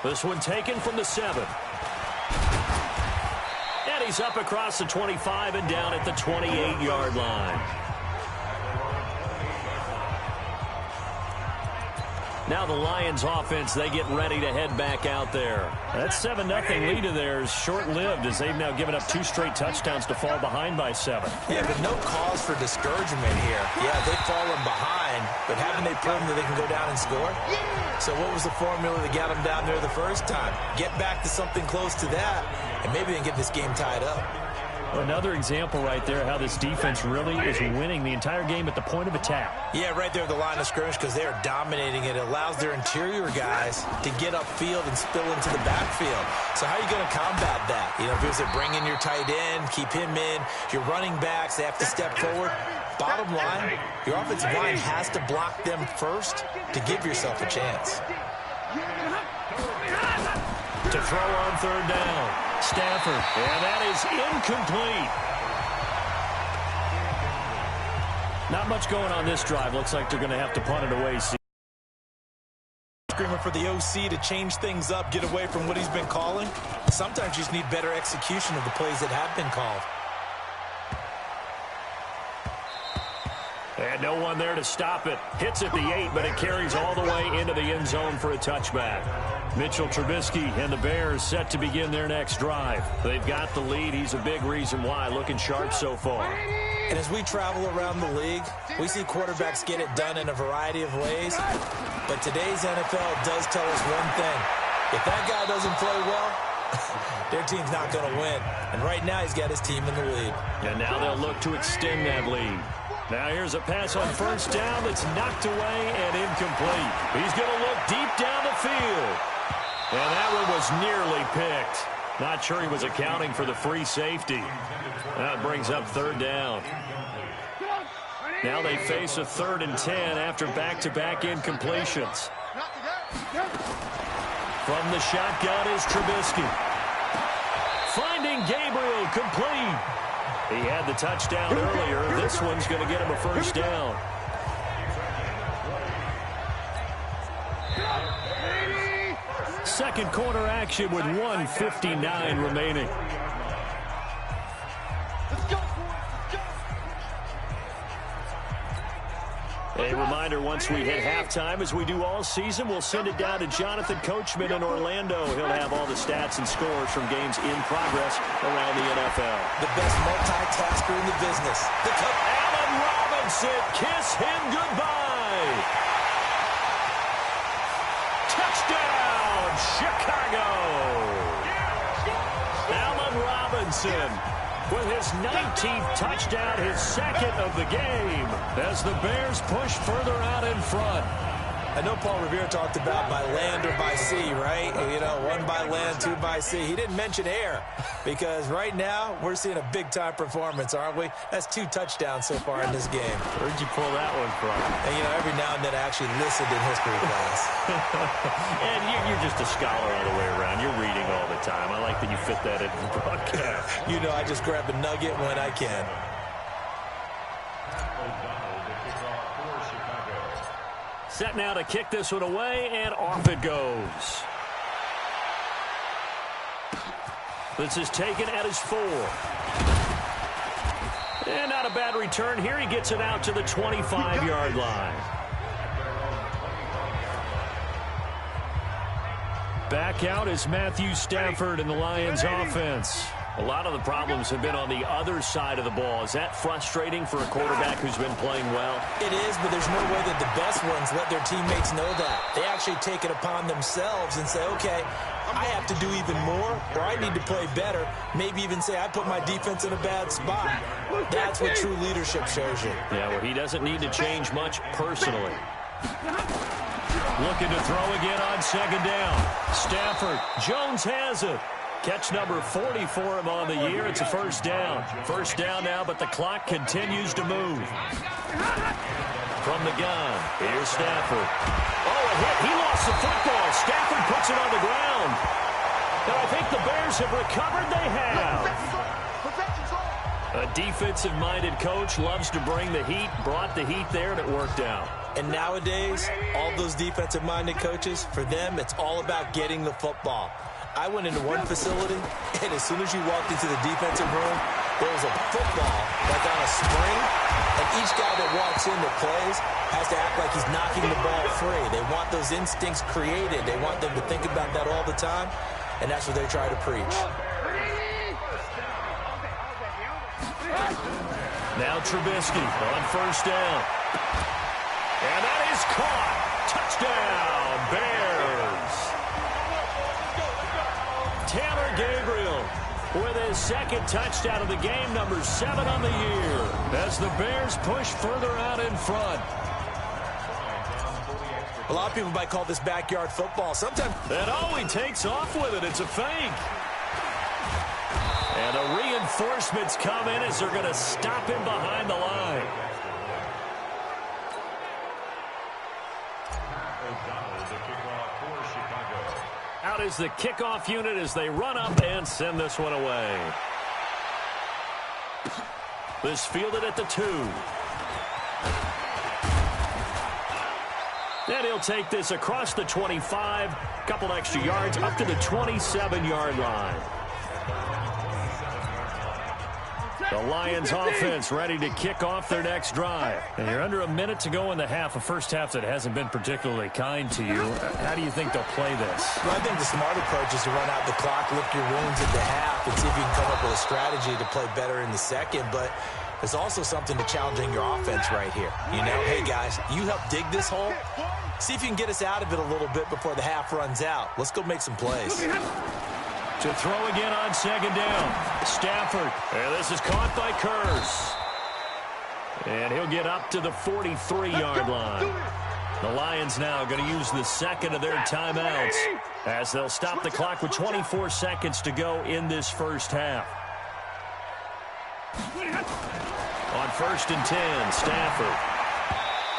This one taken from the 7. And he's up across the 25 and down at the 28-yard line. Now the Lions offense, they get ready to head back out there. That 7-0 lead of theirs short-lived as they've now given up 2 straight touchdowns to fall behind by 7. Yeah, but no cause for discouragement here. Yeah, they've fallen behind, but haven't they proven that they can go down and score? So what was the formula that got them down there the first time? Get back to something close to that, and maybe they can get this game tied up. Another example right there how this defense really is winning the entire game at the point of attack. Yeah, right there at the line of scrimmage because they are dominating it. It allows their interior guys to get upfield and spill into the backfield. So how are you going to combat that? You know, if it's bring in your tight end, keep him in, your running backs, they have to step forward. Bottom line, your offensive line has to block them first to give yourself a chance. To throw on third down. Stafford, and that is incomplete. Not much going on this drive. Looks like they're going to have to punt it away. Screaming for the OC to change things up, get away from what he's been calling. Sometimes you just need better execution of the plays that have been called. And no one there to stop it. Hits at the 8, but it carries all the way into the end zone for a touchback. Mitchell Trubisky and the Bears set to begin their next drive. They've got the lead. He's a big reason why. Looking sharp so far. And as we travel around the league, we see quarterbacks get it done in a variety of ways. But today's NFL does tell us one thing. If that guy doesn't play well, their team's not going to win. And right now he's got his team in the lead. And now they'll look to extend that lead. Now here's a pass on first down that's knocked away and incomplete. He's going to look deep down the field. And that one was nearly picked. Not sure he was accounting for the free safety. That brings up third down. Now they face a 3rd and 10 after back-to-back incompletions. From the shotgun is Trubisky. Finding Gabriel, complete. He had the touchdown earlier. This one's going to get him a first down. Second quarter action with 1:59 remaining. A reminder, once we hit halftime, as we do all season, we'll send it down to Jonathan Coachman in Orlando. He'll have all the stats and scores from games in progress around the NFL. The best multitasker in the business. Allen Robinson, kiss him goodbye. Touchdown, Chicago. Allen Robinson with his 19th touchdown, his 2nd of the game, as the Bears push further out in front. I know Paul Revere talked about by land or by sea, right? You know, one by land, two by sea. He didn't mention air because right now we're seeing a big-time performance, aren't we? That's 2 touchdowns so far in this game. Where'd you pull that one from? And, you know, every now and then I actually listened in history class. And you're just a scholar all the way around. You're reading all the time. I like that you fit that in the broadcast. You know, I just grab a nugget when I can. Set now to kick this one away, and off it goes. This is taken at his 4. And not a bad return here. He gets it out to the 25-yard line. Back out is Matthew Stafford in the Lions offense. A lot of the problems have been on the other side of the ball. Is that frustrating for a quarterback who's been playing well? It is, but there's no way that the best ones let their teammates know that. They actually take it upon themselves and say, okay, I have to do even more, or I need to play better. Maybe even say, I put my defense in a bad spot. That's what true leadership shows you. Yeah, well, he doesn't need to change much personally. Looking to throw again on 2nd down. Stafford, Jones has it. Catch number 40 for him on the year. It's a 1st down. 1st down now, but the clock continues to move. From the gun, here's Stafford. Oh, a hit. He lost the football. Stafford puts it on the ground. And I think the Bears have recovered. They have. A defensive-minded coach loves to bring the heat, brought the heat there, and it worked out. And nowadays, all those defensive-minded coaches, for them, it's all about getting the football. I went into one facility, and as soon as you walked into the defensive room, there was a football like on a spring, and each guy that walks in that plays has to act like he's knocking the ball free. They want those instincts created. They want them to think about that all the time, and that's what they try to preach. Now Trubisky on 1st down. And that is caught. Touchdown, Bears. Taylor Gabriel with his 2nd touchdown of the game, number 7 on the year, as the Bears push further out in front. A lot of people might call this backyard football. Sometimes. And oh, he takes off with it. It's a fake. And the reinforcements come in as they're going to stop him behind the line. Out is the kickoff unit as they run up and send this one away. This fielded at the 2. And he'll take this across the 25, couple extra yards up to the 27-yard line. The Lions offense ready to kick off their next drive. And you're under a minute to go in the half, a first half that hasn't been particularly kind to you. How do you think they'll play this? Well, I think the smart approach is to run out the clock, lick your wounds at the half, and see if you can come up with a strategy to play better in the second. But there's also something to challenging your offense right here. You know, hey, guys, you help dig this hole. See if you can get us out of it a little bit before the half runs out. Let's go make some plays. To throw again on 2nd down. Stafford. And this is caught by Kurz. And he'll get up to the 43-yard line. The Lions now going to use the 2nd of their timeouts as they'll stop the clock with 24 seconds to go in this first half. On 1st and 10, Stafford.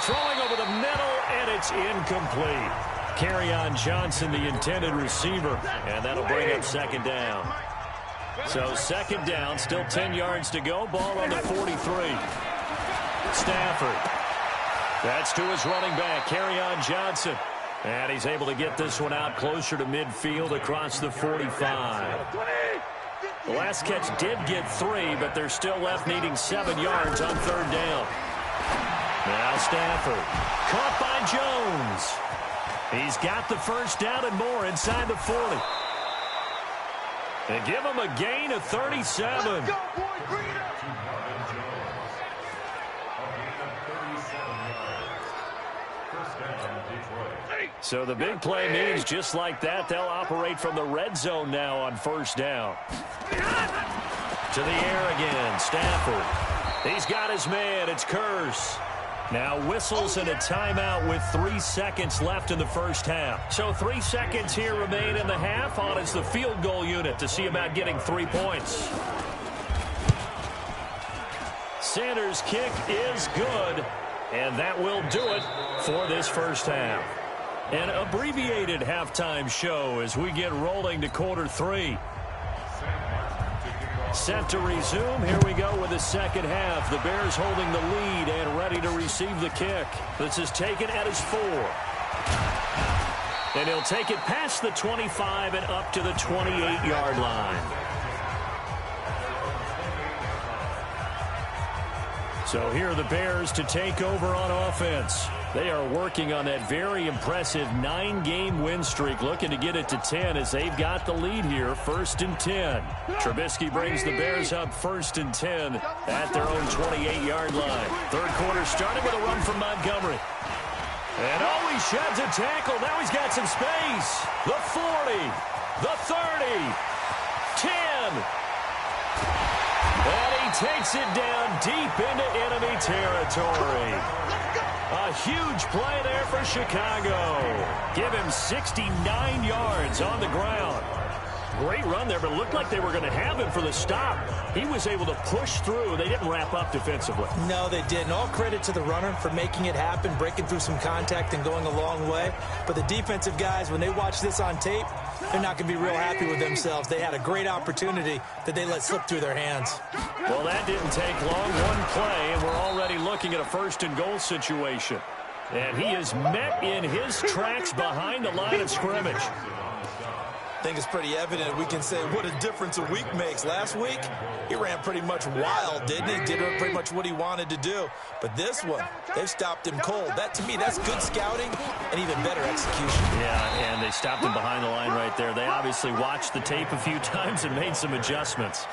Throwing over the middle, and it's incomplete. Kerryon Johnson, the intended receiver, and that'll bring up 2nd down. So 2nd down, still 10 yards to go. Ball on the 43. Stafford. That's to his running back, Kerryon Johnson. And he's able to get this one out closer to midfield across the 45. The last catch did get 3, but they're still left needing 7 yards on 3rd down. Now Stafford. Caught by Jones. He's got the 1st down and more inside the 40. And give him a gain of 37. So the big play means just like that, they'll operate from the red zone now on 1st down. To the air again, Stafford. He's got his man. It's Kurz. Now whistles and a timeout with 3 seconds left in the first half. So 3 seconds here remain in the half. On is the field goal unit to see about getting 3 points. Sanders' kick is good, and that will do it for this first half. An abbreviated halftime show as we get rolling to quarter 3. Set to resume. Here we go with the second half. The Bears holding the lead and ready to receive the kick. This is taken at his 4. And he'll take it past the 25 and up to the 28-yard line. So here are the Bears to take over on offense. They are working on that very impressive 9-game win streak, looking to get it to 10 as they've got the lead here, 1st and 10. Trubisky brings the Bears up 1st and 10 at their own 28-yard line. Third quarter started with a run from Montgomery. And he sheds a tackle. Now he's got some space. The 40, the 30, 10. And he takes it down deep into enemy territory. A huge play there for Chicago. Give him 69 yards on the ground. Great run there, but it looked like they were going to have him for the stop. He was able to push through. They didn't wrap up defensively. No, they didn't. All credit to the runner for making it happen, breaking through some contact and going a long way. But the defensive guys, when they watch this on tape, they're not going to be real happy with themselves. They had a great opportunity that they let slip through their hands. Well, that didn't take long. One play, and we're already looking at a 1st and goal situation. And he is met in his tracks behind the line of scrimmage. I think it's pretty evident we can say what a difference a week makes. Last week, he ran pretty much wild, didn't he? Did pretty much what he wanted to do. But this one, they've stopped him cold. That, to me, that's good scouting and even better execution. Yeah, and they stopped him behind the line right there. They obviously watched the tape a few times and made some adjustments.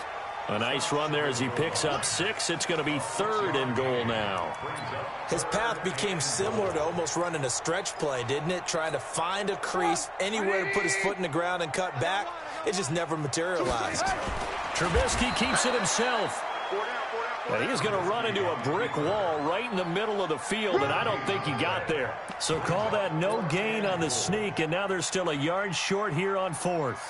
A nice run there as he picks up 6. It's going to be 3rd and goal now. His path became similar to almost running a stretch play, didn't it? Trying to find a crease, anywhere to put his foot in the ground and cut back. It just never materialized. Trubisky keeps it himself. And he's going to run into a brick wall right in the middle of the field, and I don't think he got there. So call that no gain on the sneak, and now they're still a yard short here on 4th.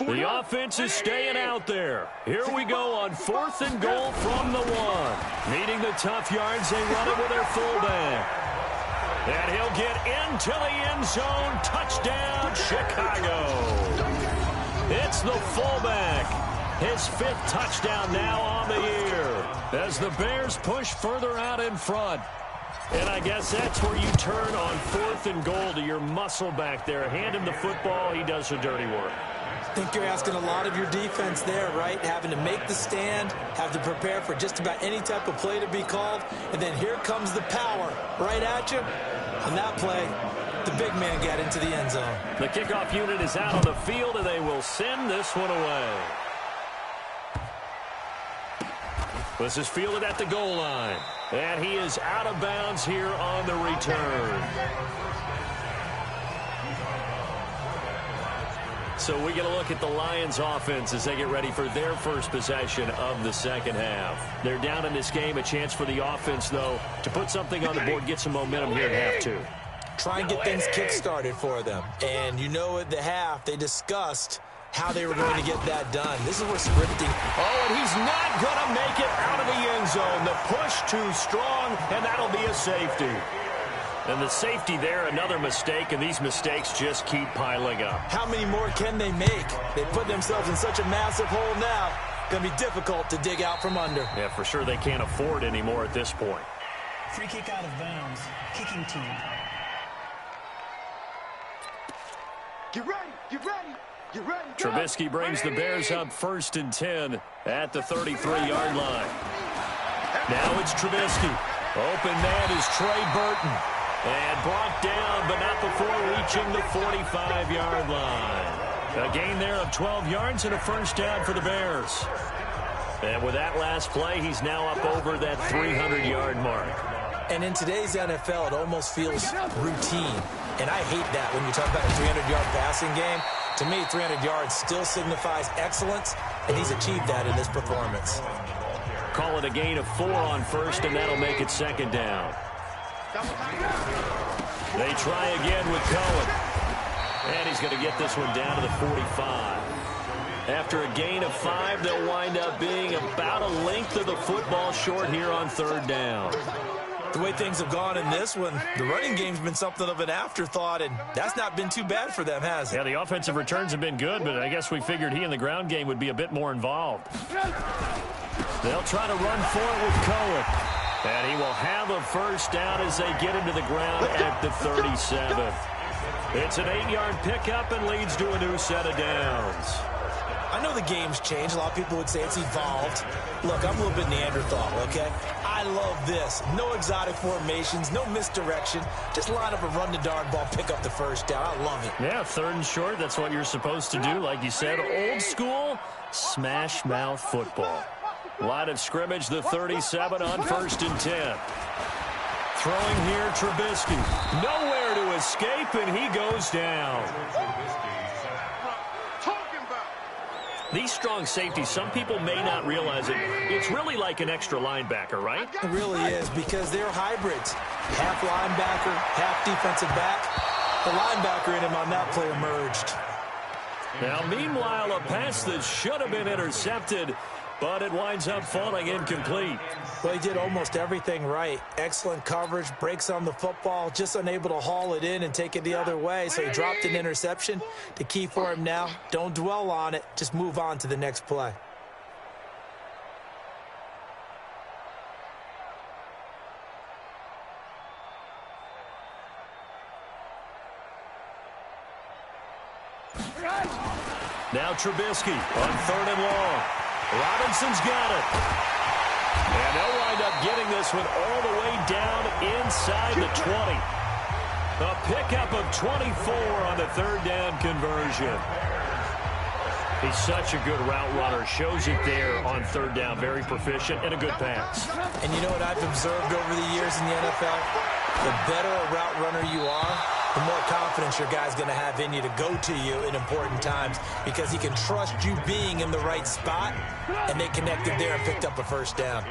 The offense is staying out there. Here we go on 4th and goal from the 1. Needing the tough yards, they run it with their fullback. And he'll get into the end zone. Touchdown, Chicago. It's the fullback. His 5th touchdown now on the year as the Bears push further out in front. And I guess that's where you turn on 4th and goal to your muscle back there. Hand him the football. He does the dirty work. I think you're asking a lot of your defense there, right? Having to make the stand, have to prepare for just about any type of play to be called, and then here comes the power right at you. On that play, the big man got into the end zone. The kickoff unit is out on the field, and they will send this one away. This is fielded at the goal line, and he is out of bounds here on the return. So we get a look at the Lions offense as they get ready for their first possession of the second half. They're down in this game. A chance for the offense, though, to put something on the board, get some momentum here at half 2. Try and get things kick-started for them. And you know at the half, they discussed how they were going to get that done. This is where scripting. Oh, and he's not going to make it out of the end zone. The push too strong, and that'll be a safety. And the safety there, another mistake, and these mistakes just keep piling up. How many more can they make? They put themselves in such a massive hole now. Going to be difficult to dig out from under. Yeah, for sure they can't afford any more at this point. Free kick out of bounds. Kicking team. Get ready, get ready, get ready. Trubisky brings the Bears up 1st and 10 at the 33-yard line. Now it's Trubisky. Open man is Trey Burton. And brought down, but not before reaching the 45-yard line. A gain there of 12 yards and a first down for the Bears. And with that last play, he's now up over that 300-yard mark. And in today's NFL, it almost feels routine. And I hate that when you talk about a 300-yard passing game. To me, 300 yards still signifies excellence, and he's achieved that in this performance. Call it a gain of 4 on first, and that'll make it second down. They try again with Cohen. And he's going to get this one down to the 45. After a gain of 5, they'll wind up being about a length of the football short here on third down. The way things have gone in this one, the running game's been something of an afterthought, and that's not been too bad for them, has it? Yeah, the offensive returns have been good, but I guess we figured he in the ground game would be a bit more involved. They'll try to run for it with Cohen. And he will have a first down as they get him to the ground at the 37. It's an 8-yard pickup and leads to a new set of downs. I know the game's changed. A lot of people would say it's evolved. Look, I'm a little bit Neanderthal, okay? I love this. No exotic formations, no misdirection. Just line up a run the darn ball, pick up the first down. I love it. Yeah, third and short, that's what you're supposed to do. Like you said, old school, smash mouth football. Line of scrimmage, the 37 on 1st and 10. Throwing here, Trubisky. Nowhere to escape, and he goes down. These strong safeties, some people may not realize it. It's really like an extra linebacker, right? It really is, because they're hybrids. Half linebacker, half defensive back. The linebacker in him on that play emerged. Now, meanwhile, a pass that should have been intercepted, but it winds up falling incomplete. Well, he did almost everything right. Excellent coverage, breaks on the football, just unable to haul it in and take it the other way. So he dropped an interception. The key for him now, don't dwell on it. Just move on to the next play. Now Trubisky on 3rd and long. Robinson's got it. And they'll wind up getting this one all the way down inside the 20. A pickup of 24 on the 3rd down conversion. He's such a good route runner. Shows it there on 3rd down. Very proficient and a good pass. And you know what I've observed over the years in the NFL? The better a route runner you are, the more confidence your guy's going to have in you to go to you in important times, because he can trust you being in the right spot, and they connected there and picked up a first down.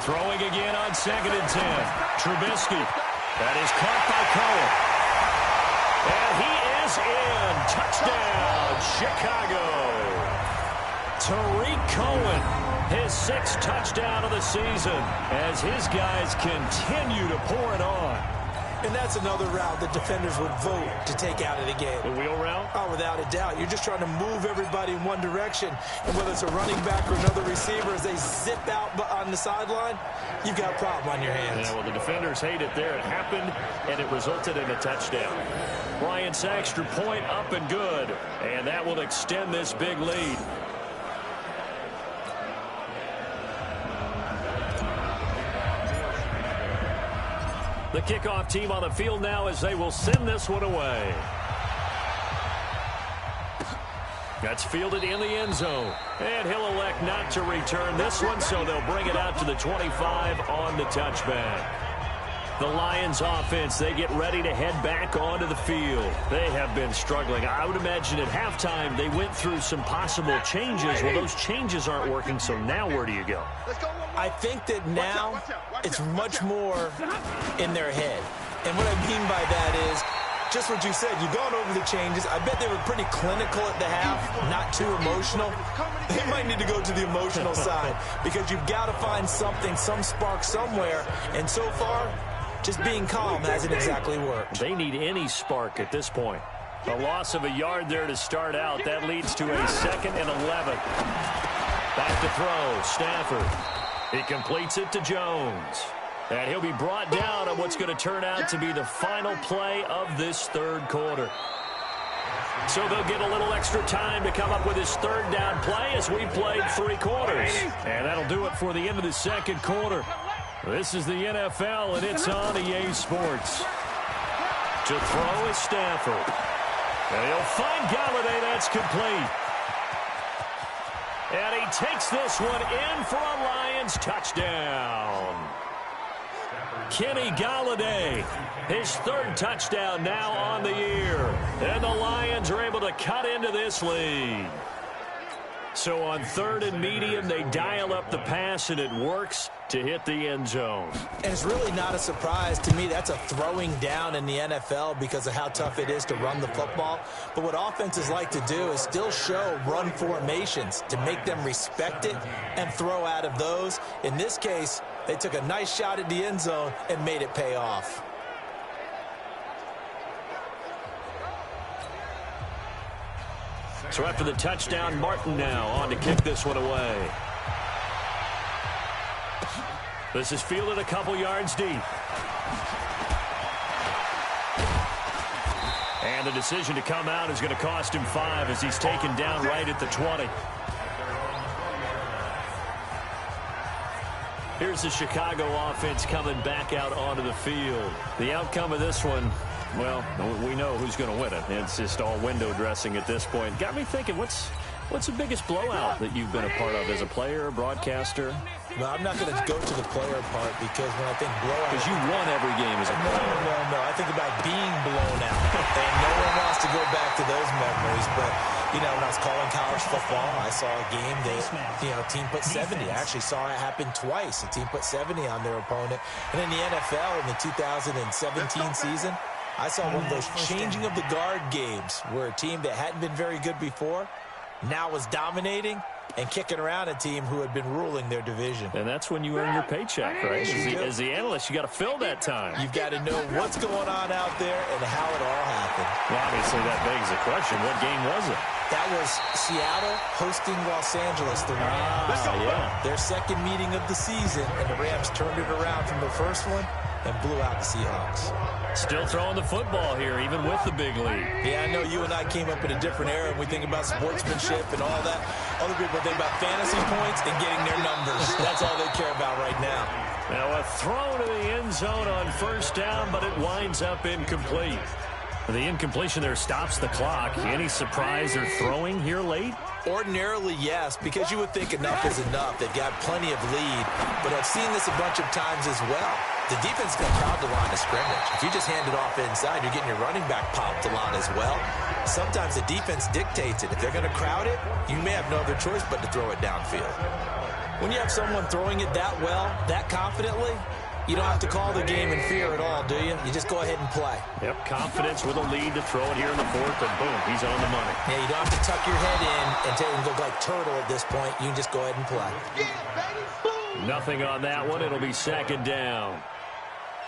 Throwing again on 2nd and 10. Trubisky. That is caught by Cohen. And he is in. Touchdown, Chicago. Tariq Cohen, his 6th touchdown of the season, as his guys continue to pour it on. And that's another route that defenders would vote to take out of the game. The wheel route? Oh, without a doubt. You're just trying to move everybody in one direction. And whether it's a running back or another receiver, as they zip out on the sideline, you've got a problem on your hands. Yeah, well, the defenders hate it there. It happened, and it resulted in a touchdown. Ryan Saxter point up and good. And that will extend this big lead. The kickoff team on the field now as they will send this one away. That's fielded in the end zone. And he'll elect not to return this one, so they'll bring it out to the 25 on the touchback. The Lions offense, they get ready to head back onto the field. They have been struggling. I would imagine at halftime they went through some possible changes. Well, those changes aren't working, so now where do you go? I think that now it's much more in their head. And what I mean by that is just what you said. You've gone over the changes. I bet they were pretty clinical at the half, not too emotional. They might need to go to the emotional side, because you've got to find something, some spark somewhere. And so far, just being calm hasn't exactly worked. They need any spark at this point. A loss of a yard there to start out. That leads to a 2nd and 11. Back to throw. Stafford. He completes it to Jones. And he'll be brought down on what's going to turn out to be the final play of this 3rd quarter. So they'll get a little extra time to come up with his 3rd down play as we played 3 quarters. And that'll do it for the end of the 2nd quarter. This is the NFL, and it's on EA Sports. To throw is Stafford. And he'll find Galladay. That's complete. And he takes this one in for a Lions touchdown. Kenny Golladay. His third touchdown now on the year. And the Lions are able to cut into this lead. So on third and medium, they dial up the pass, and it works to hit the end zone. And it's really not a surprise to me. That's a throwing down in the NFL because of how tough it is to run the football. But what offenses like to do is still show run formations to make them respect it and throw out of those. In this case, they took a nice shot at the end zone and made it pay off. So after the touchdown, Martin now on to kick this one away. This is fielded a couple yards deep. And the decision to come out is going to cost him 5 as he's taken down right at the 20. Here's the Chicago offense coming back out onto the field. The outcome of this one, well, we know who's going to win it. It's just all window dressing at this point. Got me thinking, what's the biggest blowout that you've been a part of as a player, broadcaster? No, I'm not going to go to the player part because when I think blowout... Because you won every game as a player. No. I think about being blown out. And no one wants to go back to those memories. But, you know, when I was calling college football, I saw a game that, you know, a team put 70. I actually saw it happen twice. A team put 70 on their opponent. And in the NFL, in the 2017 season, I saw one of those changing of the guard games where a team that hadn't been very good before now was dominating and kicking around a team who had been ruling their division. And that's when you earn your paycheck, right? As the analyst, you got to fill that time. You've got to know what's going on out there and how it all happened. Well, obviously, that begs the question, what game was it? That was Seattle hosting Los Angeles, the Rams. Their second meeting of the season, and the Rams turned it around from the first one and blew out the Seahawks. Still throwing the football here, even with the big lead. Yeah, I know you and I came up in a different era, and we think about sportsmanship and all that. Other people think about fantasy points and getting their numbers. That's all they care about right now. Now a throw to the end zone on first down, but it winds up incomplete. The incompletion there stops the clock. Any surprise they're throwing here late? Ordinarily, yes, because you would think enough is enough. They've got plenty of lead, but I've seen this a bunch of times as well. The defense is going to crowd the line of scrimmage. If you just hand it off inside, you're getting your running back popped a lot as well. Sometimes the defense dictates it. If they're going to crowd it, you may have no other choice but to throw it downfield. When you have someone throwing it that well, that confidently, you don't have to call the game in fear at all, do you? You just go ahead and play. Yep, confidence with a lead to throw it here in the fourth, and boom, he's on the money. Yeah, you don't have to tuck your head in and go like turtle at this point. You can just go ahead and play. Nothing on that one. It'll be second down.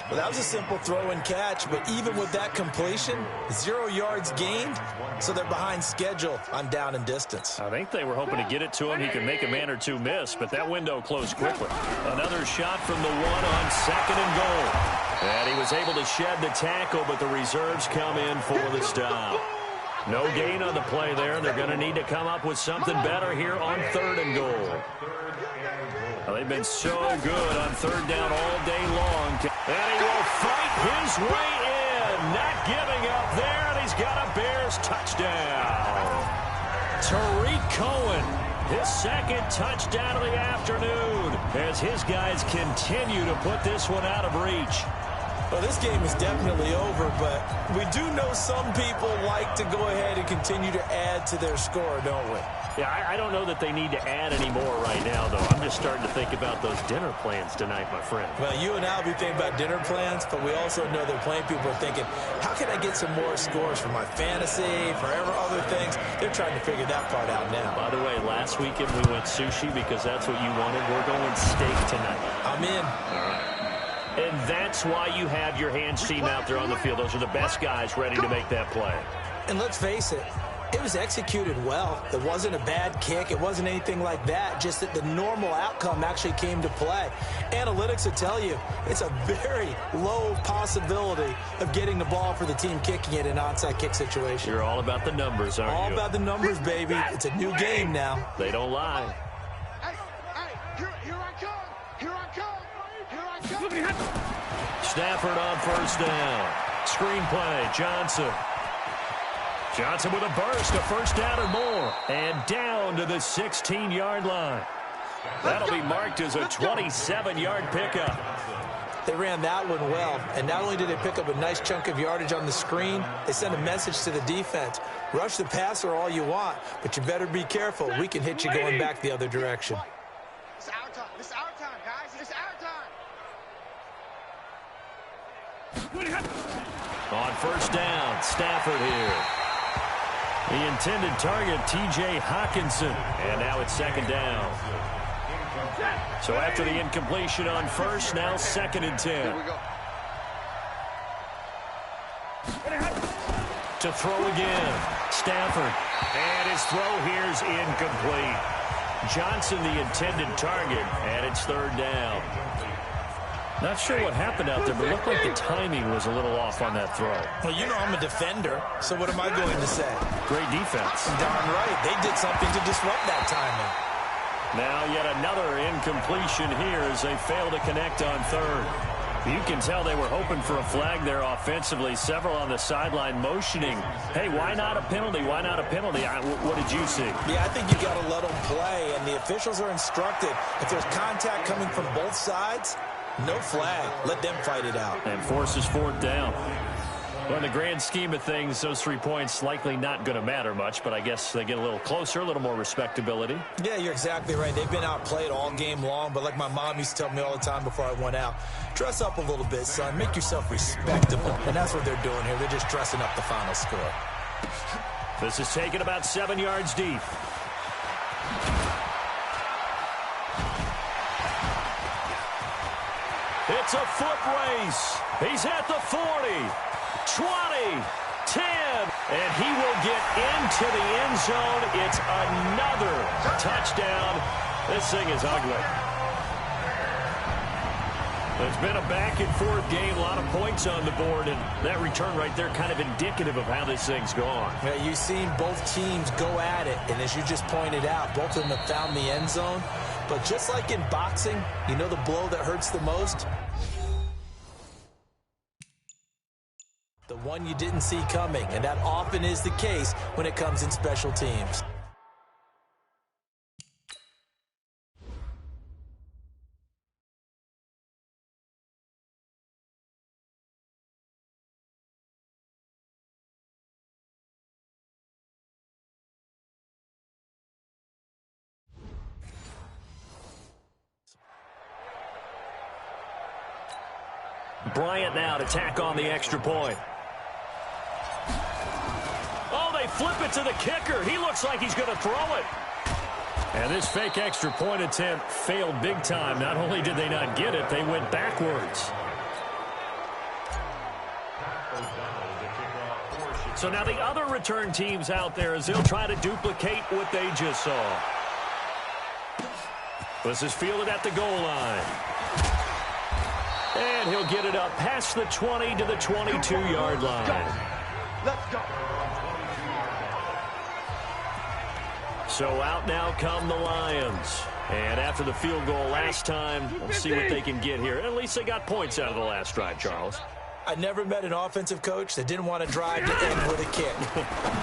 Well, that was a simple throw and catch, but even with that completion, 0 yards gained, so they're behind schedule on down and distance. I think they were hoping to get it to him. He could make a man or two miss, but that window closed quickly. Another shot from the one on second and goal. And he was able to shed the tackle, but the reserves come in for the stop. No gain on the play there. They're going to need to come up with something better here on third and goal. Well, they've been so good on third down all day long. And he will fight his way in. Not giving up there, and he's got a Bears touchdown. Tariq Cohen, his second touchdown of the afternoon, as his guys continue to put this one out of reach. Well, this game is definitely over, but we do know some people like to go ahead and continue to add to their score, don't we? Yeah, I don't know that they need to add any more right now, though. I'm just starting to think about those dinner plans tonight, my friend. Well, you and I will be thinking about dinner plans, but we also know that plenty of people are thinking, how can I get some more scores for my fantasy, for other things? They're trying to figure that part out now. By the way, last weekend we went sushi because that's what you wanted. We're going steak tonight. I'm in. All right. And that's why you have your hands team out there on the field. Those are the best guys ready to make that play. And let's face it, it was executed well. It wasn't a bad kick. It wasn't anything like that. Just that the normal outcome actually came to play. Analytics will tell you it's a very low possibility of getting the ball for the team kicking it in an onside kick situation. You're all about the numbers, aren't you? All about the numbers, baby. It's a new game now. They don't lie. Here I come. Here I come. Stafford on first down. Screen play, Johnson. Johnson with a burst, a first down and more. And down to the 16-yard line. That'll be marked as a 27-yard pickup. They ran that one well, and not only did they pick up a nice chunk of yardage on the screen, they sent a message to the defense. Rush the passer all you want, but you better be careful. We can hit you going back the other direction. It's our time. It's our time, guys. It's our time. On first down, Stafford here. The intended target, T.J. Hawkinson. And now it's second down. So after the incompletion on first, now 2nd and 10. Here we go. To throw again, Stafford. And his throw here's incomplete. Johnson, the intended target, and it's 3rd down. Not sure what happened out there, but it looked like the timing was a little off on that throw. Well, you know I'm a defender, so what am I going to say? Great defense. Darn right. They did something to disrupt that timing. Now yet another incompletion here as they fail to connect on 3rd. You can tell they were hoping for a flag there offensively. Several on the sideline motioning. Hey, why not a penalty? Why not a penalty? What did you see? Yeah, I think you got to let them play, and the officials are instructed. If there's contact coming from both sides, no flag. Let them fight it out. And forces 4th down. Well, in the grand scheme of things, those 3 points likely not going to matter much, but I guess they get a little closer, a little more respectability. Yeah, you're exactly right. They've been outplayed all game long, but like my mom used to tell me all the time before I went out, dress up a little bit, son. Make yourself respectable. And that's what they're doing here. They're just dressing up the final score. This is taken about 7 yards deep. It's a foot race. He's at the 40. 20, 10, and he will get into the end zone. It's another touchdown. This thing is ugly. It's been a back-and-forth game, a lot of points on the board, and that return right there kind of indicative of how this thing's gone. Yeah, you've seen both teams go at it, and as you just pointed out, both of them have found the end zone. But just like in boxing, you know the blow that hurts the most? The one you didn't see coming, and that often is the case when it comes in special teams. Bryant now to tack on the extra point. Oh, they flip it to the kicker. He looks like he's going to throw it. And this fake extra point attempt failed big time. Not only did they not get it, they went backwards. So now the other return teams out there as they'll try to duplicate what they just saw. This is fielded at the goal line. And he'll get it up past the 20 to the 22-yard line. Let's go. So out now come the Lions. And after the field goal last time, we'll see what they can get here. At least they got points out of the last drive, Charles. I never met an offensive coach that didn't want to drive to end with a kick.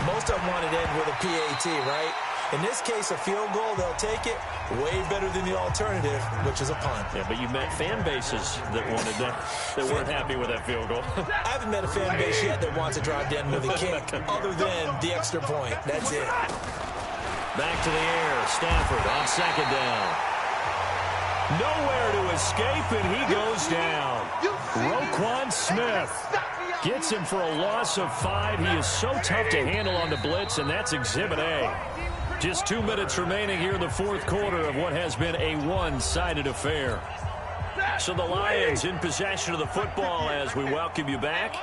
Most of them wanted to end with a PAT, right? In this case, a field goal, they'll take it way better than the alternative, which is a punt. Yeah, but you met fan bases that wanted that, that weren't happy with that field goal. I haven't met a fan base yet that wants to drive to end with a kick other than the extra point. That's it. Back to the air. Stafford on second down. Nowhere to escape, and he goes down. Roquan Smith gets him for a loss of 5. He is so tough to handle on the blitz, and that's Exhibit A. Just 2 minutes remaining here in the fourth quarter of what has been a one-sided affair. So the Lions in possession of the football as we welcome you back.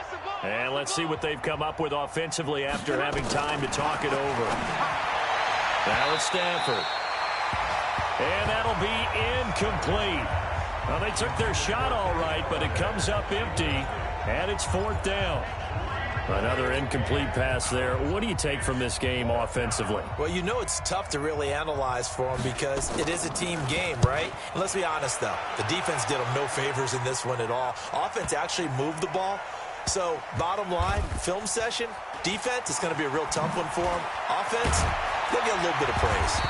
And let's see what they've come up with offensively after having time to talk it over. Now it's Stafford. And that'll be incomplete. Well, they took their shot all right, but it comes up empty, and it's 4th down. Another incomplete pass there. What do you take from this game offensively? Well, you know it's tough to really analyze for them because it is a team game, right? And let's be honest, though. The defense did them no favors in this one at all. Offense actually moved the ball. So, bottom line, film session, defense is going to be a real tough one for them. Offense, they'll get a little bit of praise.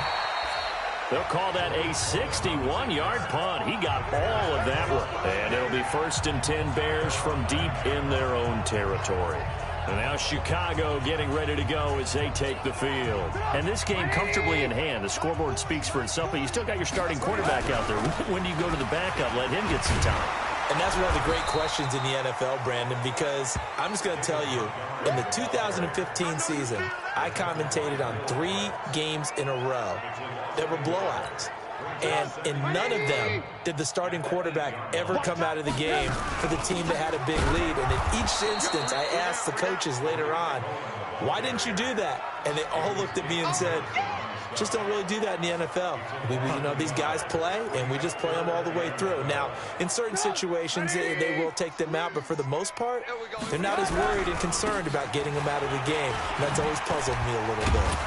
They'll call that a 61-yard punt. He got all of that one. And it'll be 1st and 10 Bears from deep in their own territory. And now Chicago getting ready to go as they take the field. And this game comfortably in hand. The scoreboard speaks for itself, but you still got your starting quarterback out there. When do you go to the backup? Let him get some time. And that's one of the great questions in the NFL, Brandon, because I'm just going to tell you, in the 2015 season, I commentated on 3 games in a row that were blowouts. And in none of them did the starting quarterback ever come out of the game for the team that had a big lead. And in each instance, I asked the coaches later on, why didn't you do that? And they all looked at me and said, just don't really do that in the NFL. These guys play, and we just play them all the way through. Now, in certain situations, they will take them out, but for the most part, they're not as worried and concerned about getting them out of the game. And that's always puzzled me a little bit.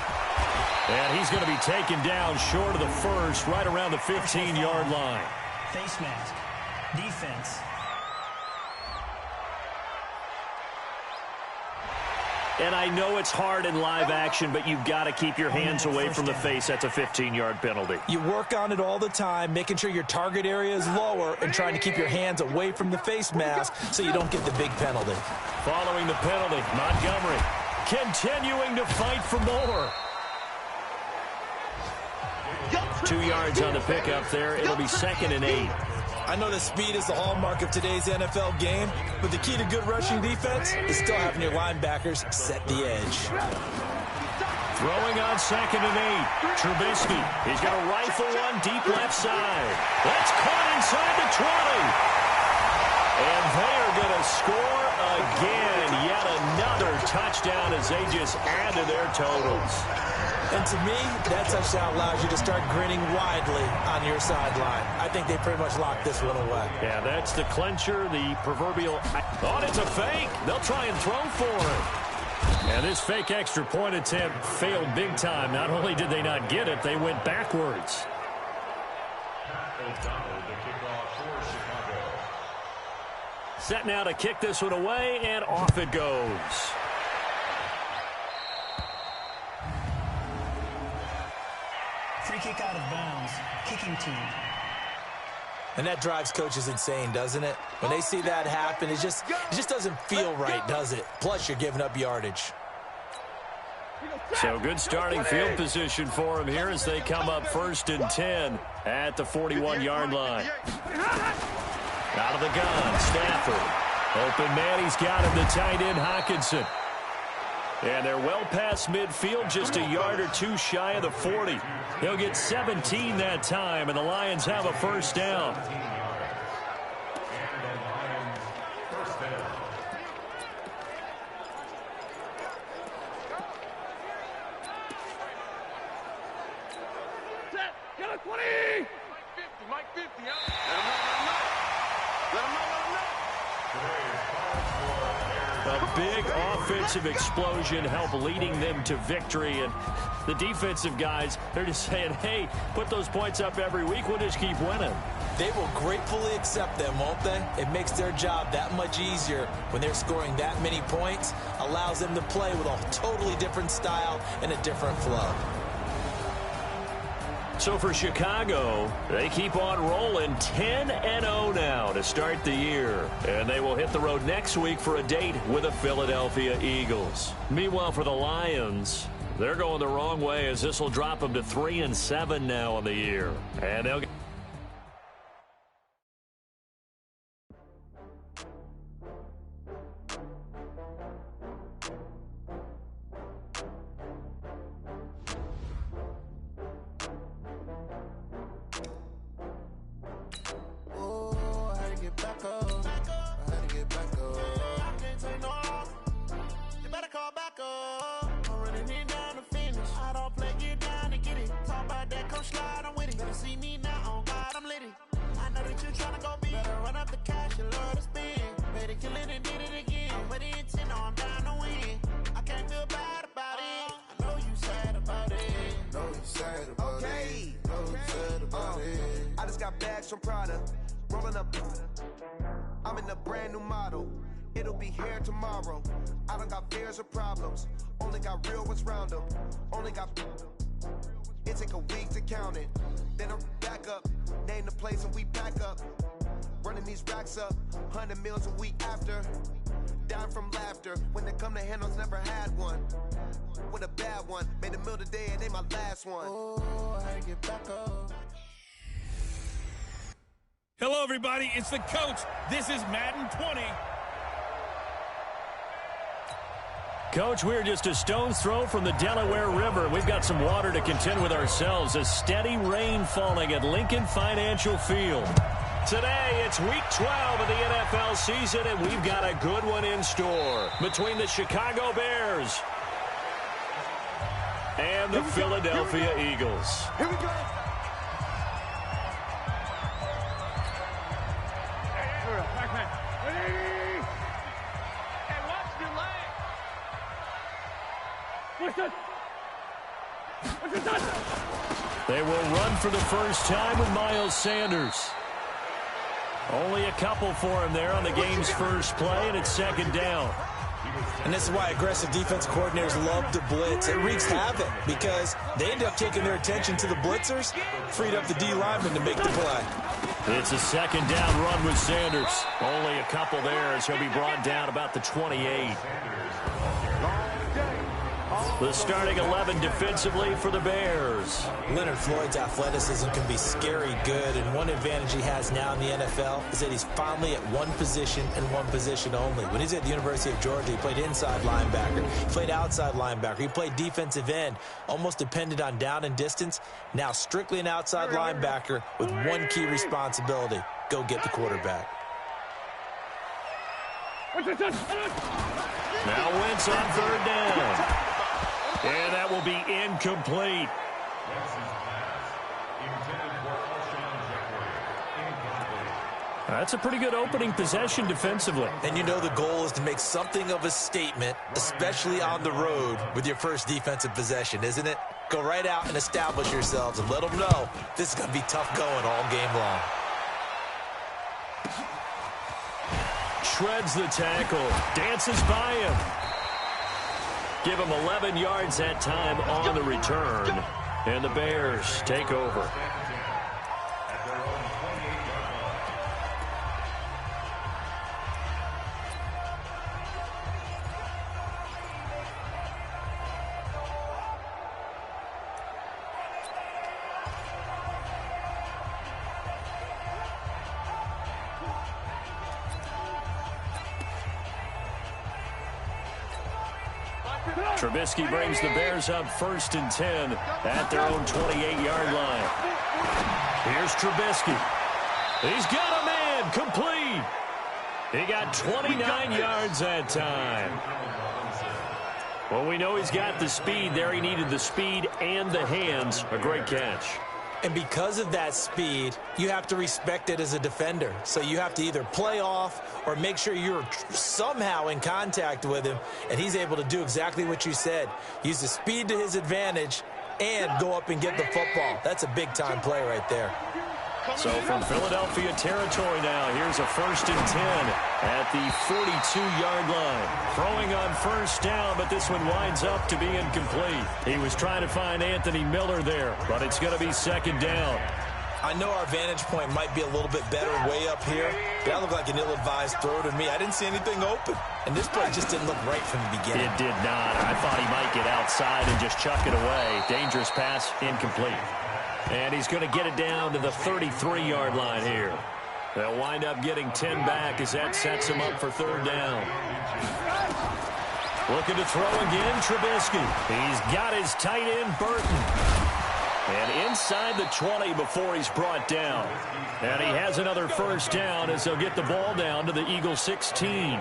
And he's going to be taken down short of the first, right around the 15-yard line. Face mask. Defense. And I know it's hard in live action, but you've got to keep your hands away from the face. That's a 15-yard penalty. You work on it all the time, making sure your target area is lower and trying to keep your hands away from the face mask so you don't get the big penalty. Following the penalty, Montgomery continuing to fight for more. 2 yards on the pickup there. It'll be 2nd and 8. I know that speed is the hallmark of today's NFL game, but the key to good rushing defense is still having your linebackers set the edge. Throwing on 2nd and 8. Trubisky. He's got a rifle one deep left side. That's caught inside the 20. And they are going to score again. Yet another touchdown as they just add to their totals. And to me, that touchdown allows you to start grinning widely on your sideline. I think they pretty much locked this one away. Yeah, that's the clincher, the proverbial. Oh, it's a fake. They'll try and throw for it. And this fake extra point attempt failed big time. Not only did they not get it, they went backwards. Set now to kick this one away, and off it goes. Free kick out of bounds. Kicking team. And that drives coaches insane, doesn't it? When they see that happen, it just doesn't feel right, does it? Plus, you're giving up yardage. So good starting field position for him here as they come up 1st and 10 at the 41-yard line. Out of the gun, Stafford. Open man, he's got him, the tight end, Hockenson. And they're well past midfield, just a yard or two shy of the 40. They'll get 17 that time, and the Lions have a first down. Get a 20! Mike 50, Let him know. A big offensive explosion helped leading them to victory. And the defensive guys, they're just saying, hey, put those points up every week. We'll just keep winning. They will gratefully accept them, won't they? It makes their job that much easier when they're scoring that many points. Allows them to play with a totally different style and a different flow. So for Chicago, they keep on rolling 10-0 now to start the year. And they will hit the road next week for a date with the Philadelphia Eagles. Meanwhile, for the Lions, they're going the wrong way as this will drop them to 3-7 now on the year. And they'll From Prada, rolling up. I'm in a brand new model. It'll be here tomorrow. I don't got fears or problems. Only got real ones round them. Only got It take a week to count it. Then I'm back up. Name the place and we pack up. Running these racks up. 100 meals a week after. Dying from laughter. When they come to handles, never had one. With a bad one. Made a meal today and ain't my last one. Oh, I had to get back up. Hello, everybody. It's the coach. This is Madden 20. Coach, we're just a stone's throw from the Delaware River. We've got some water to contend with ourselves. A steady rain falling at Lincoln Financial Field. Today, it's Week 12 of the NFL season, and we've got a good one in store between the Chicago Bears and the Philadelphia Eagles. Here we go. They will run for the first time with Miles Sanders. Only a couple for him there on the game's first play, and it's second down. And this is why aggressive defense coordinators love to blitz. It wreaks havoc because they end up taking their attention to the blitzers, freed up the D lineman to make the play. It's a second down run with Sanders. Only a couple there as he'll be brought down about the 28. The starting 11 defensively for the Bears. Leonard Floyd's athleticism can be scary good, and one advantage he has now in the NFL is that he's finally at one position and one position only. When he's at the University of Georgia, he played inside linebacker, he played outside linebacker, he played defensive end, almost depended on down and distance. Now strictly an outside linebacker with one key responsibility: go get the quarterback. Now Wentz on third down. And that will be incomplete. That's a pretty good opening possession defensively. And you know the goal is to make something of a statement, especially on the road with your first defensive possession, isn't it? Go right out and establish yourselves and let them know this is going to be tough going all game long. Shreds the tackle, dances by him. Give him 11 yards that time on the return. And the Bears take over. Trubisky brings the Bears up 1st and 10 at their own 28-yard line. Here's Trubisky. He's got a man complete. He got 29 yards that time. Well, we know he's got the speed there. He needed the speed and the hands. A great catch. And because of that speed, you have to respect it as a defender. So you have to either play off or make sure you're somehow in contact with him, and he's able to do exactly what you said. Use the speed to his advantage and go up and get the football. That's a big-time play right there. So from Philadelphia territory now, here's a 1st and 10 at the 42-yard line. Throwing on first down, but this one winds up to be incomplete. He was trying to find Anthony Miller there, but it's going to be second down. I know our vantage point might be a little bit better way up here, but that looked like an ill-advised throw to me. I didn't see anything open, and this play just didn't look right from the beginning. It did not. I thought he might get outside and just chuck it away. Dangerous pass, incomplete. And he's going to get it down to the 33-yard line here. They'll wind up getting 10 back as that sets him up for third down. Looking to throw again, Trubisky. He's got his tight end, Burton. And inside the 20 before he's brought down. And he has another first down as they'll get the ball down to the Eagles 16.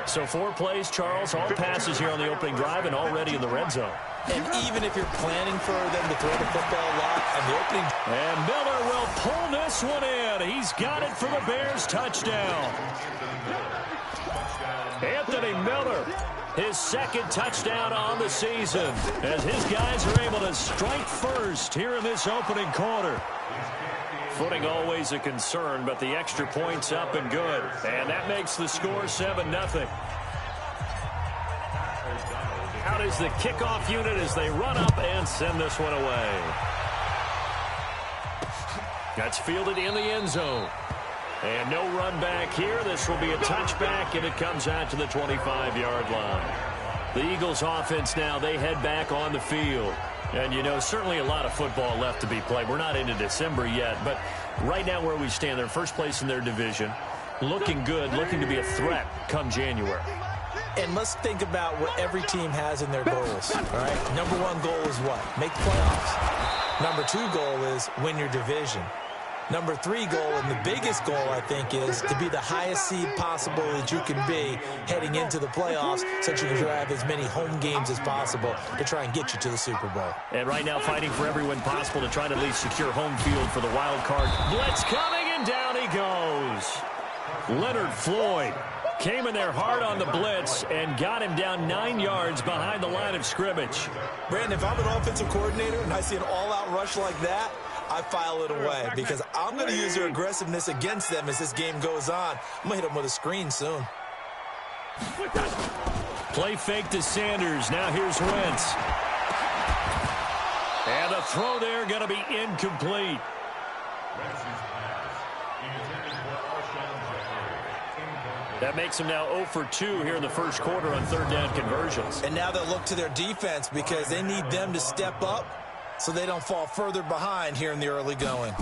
So 4 plays, Charles, all passes here on the opening drive and already in the red zone. And even if you're planning for them to throw the football a lot on the opening. And Miller will pull this one in. He's got it for the Bears touchdown. Anthony Miller, his second touchdown on the season, as his guys are able to strike first here in this opening quarter. Footing always a concern, but the extra point's up and good. And that makes the score 7-0. Out is the kickoff unit as they run up and send this one away. That's fielded in the end zone. And no run back here. This will be a touchback, and it comes out to the 25-yard line. The Eagles offense now, they head back on the field. And, you know, certainly a lot of football left to be played. We're not into December yet, but right now where we stand, they're first place in their division. Looking good, looking to be a threat come January. And let's think about what every team has in their goals, all right? Number one goal is what? Make the playoffs. Number two goal is win your division. Number three goal, and the biggest goal, I think, is to be the highest seed possible that you can be heading into the playoffs so that you can have as many home games as possible to try and get you to the Super Bowl. And right now fighting for every win possible to try to at least secure home field for the wild card. Blitz coming, and down he goes. Leonard Floyd came in there hard on the blitz and got him down 9 yards behind the line of scrimmage. Brandon, if I'm an offensive coordinator and I see an all-out rush like that, I file it away because I'm going to use their aggressiveness against them as this game goes on. I'm going to hit them with a screen soon. Play fake to Sanders. Now here's Wentz. And the throw there going to be incomplete. That makes them now 0 for 2 here in the first quarter on third down conversions. And now they'll look to their defense because they need them to step up so they don't fall further behind here in the early going.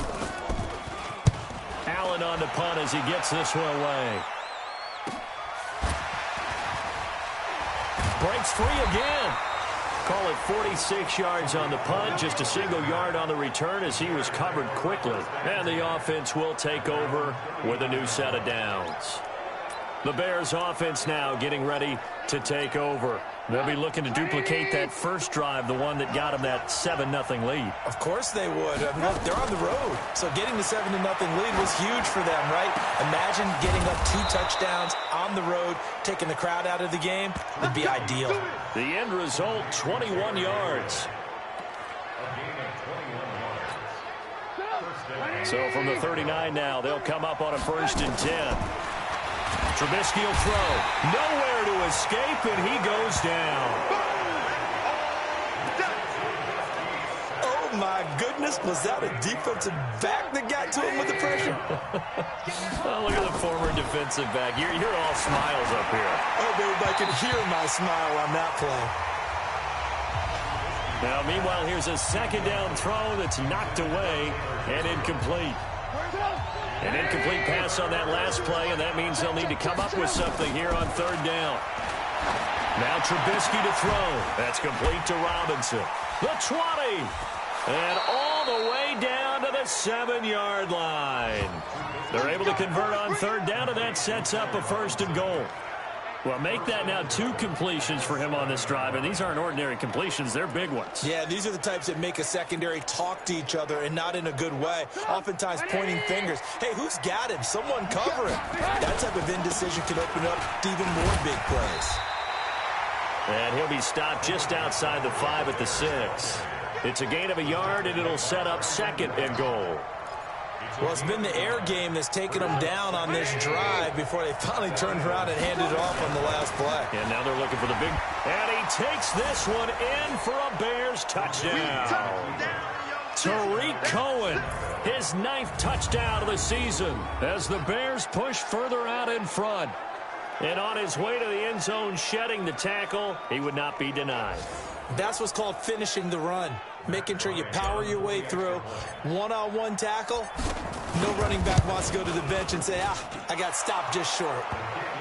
Allen on the punt as he gets this one away. Breaks free again. Call it 46 yards on the punt, just a single yard on the return as he was covered quickly. And the offense will take over with a new set of downs. The Bears offense now getting ready to take over. They'll be looking to duplicate that first drive, the one that got them that 7-0 lead. Of course they would. I mean, look, they're on the road. So getting the 7-0 lead was huge for them, right? Imagine getting up 2 touchdowns on the road, taking the crowd out of the game. Would be ideal. The end result, 21 yards. So from the 39 now, they'll come up on a 1st and 10. Trubisky will throw. Nowhere to escape, and he goes down. Oh, my goodness. Was that a defensive back that got to him with the pressure? Oh, look at the former defensive back. You're all smiles up here. Oh, baby, I can hear my smile on that play. Now, meanwhile, here's a 2nd down throw that's knocked away and incomplete. An incomplete pass on that last play, and that means they'll need to come up with something here on 3rd down. Now Trubisky to throw. That's complete to Robinson. The 20. And all the way down to the 7-yard line. They're able to convert on 3rd down, and that sets up a 1st and goal. Well, make that now 2 completions for him on this drive, and these aren't ordinary completions. They're big ones. Yeah, these are the types that make a secondary talk to each other and not in a good way. Oftentimes pointing fingers. Hey, who's got him? Someone cover him. That type of indecision can open up to even more big plays. And he'll be stopped just outside the 5 at the 6. It's a gain of a yard, and it'll set up 2nd and goal. Well, it's been the air game that's taken them down on this drive before they finally turned around and handed it off on the last play. And now they're looking for the big. And he takes this one in for a Bears touchdown. Tariq Cohen, his 9th touchdown of the season as the Bears push further out in front. And on his way to the end zone, shedding the tackle, he would not be denied. That's what's called finishing the run. Making sure you power your way through. One-on-one tackle. No running back wants to go to the bench and say, I got stopped just short.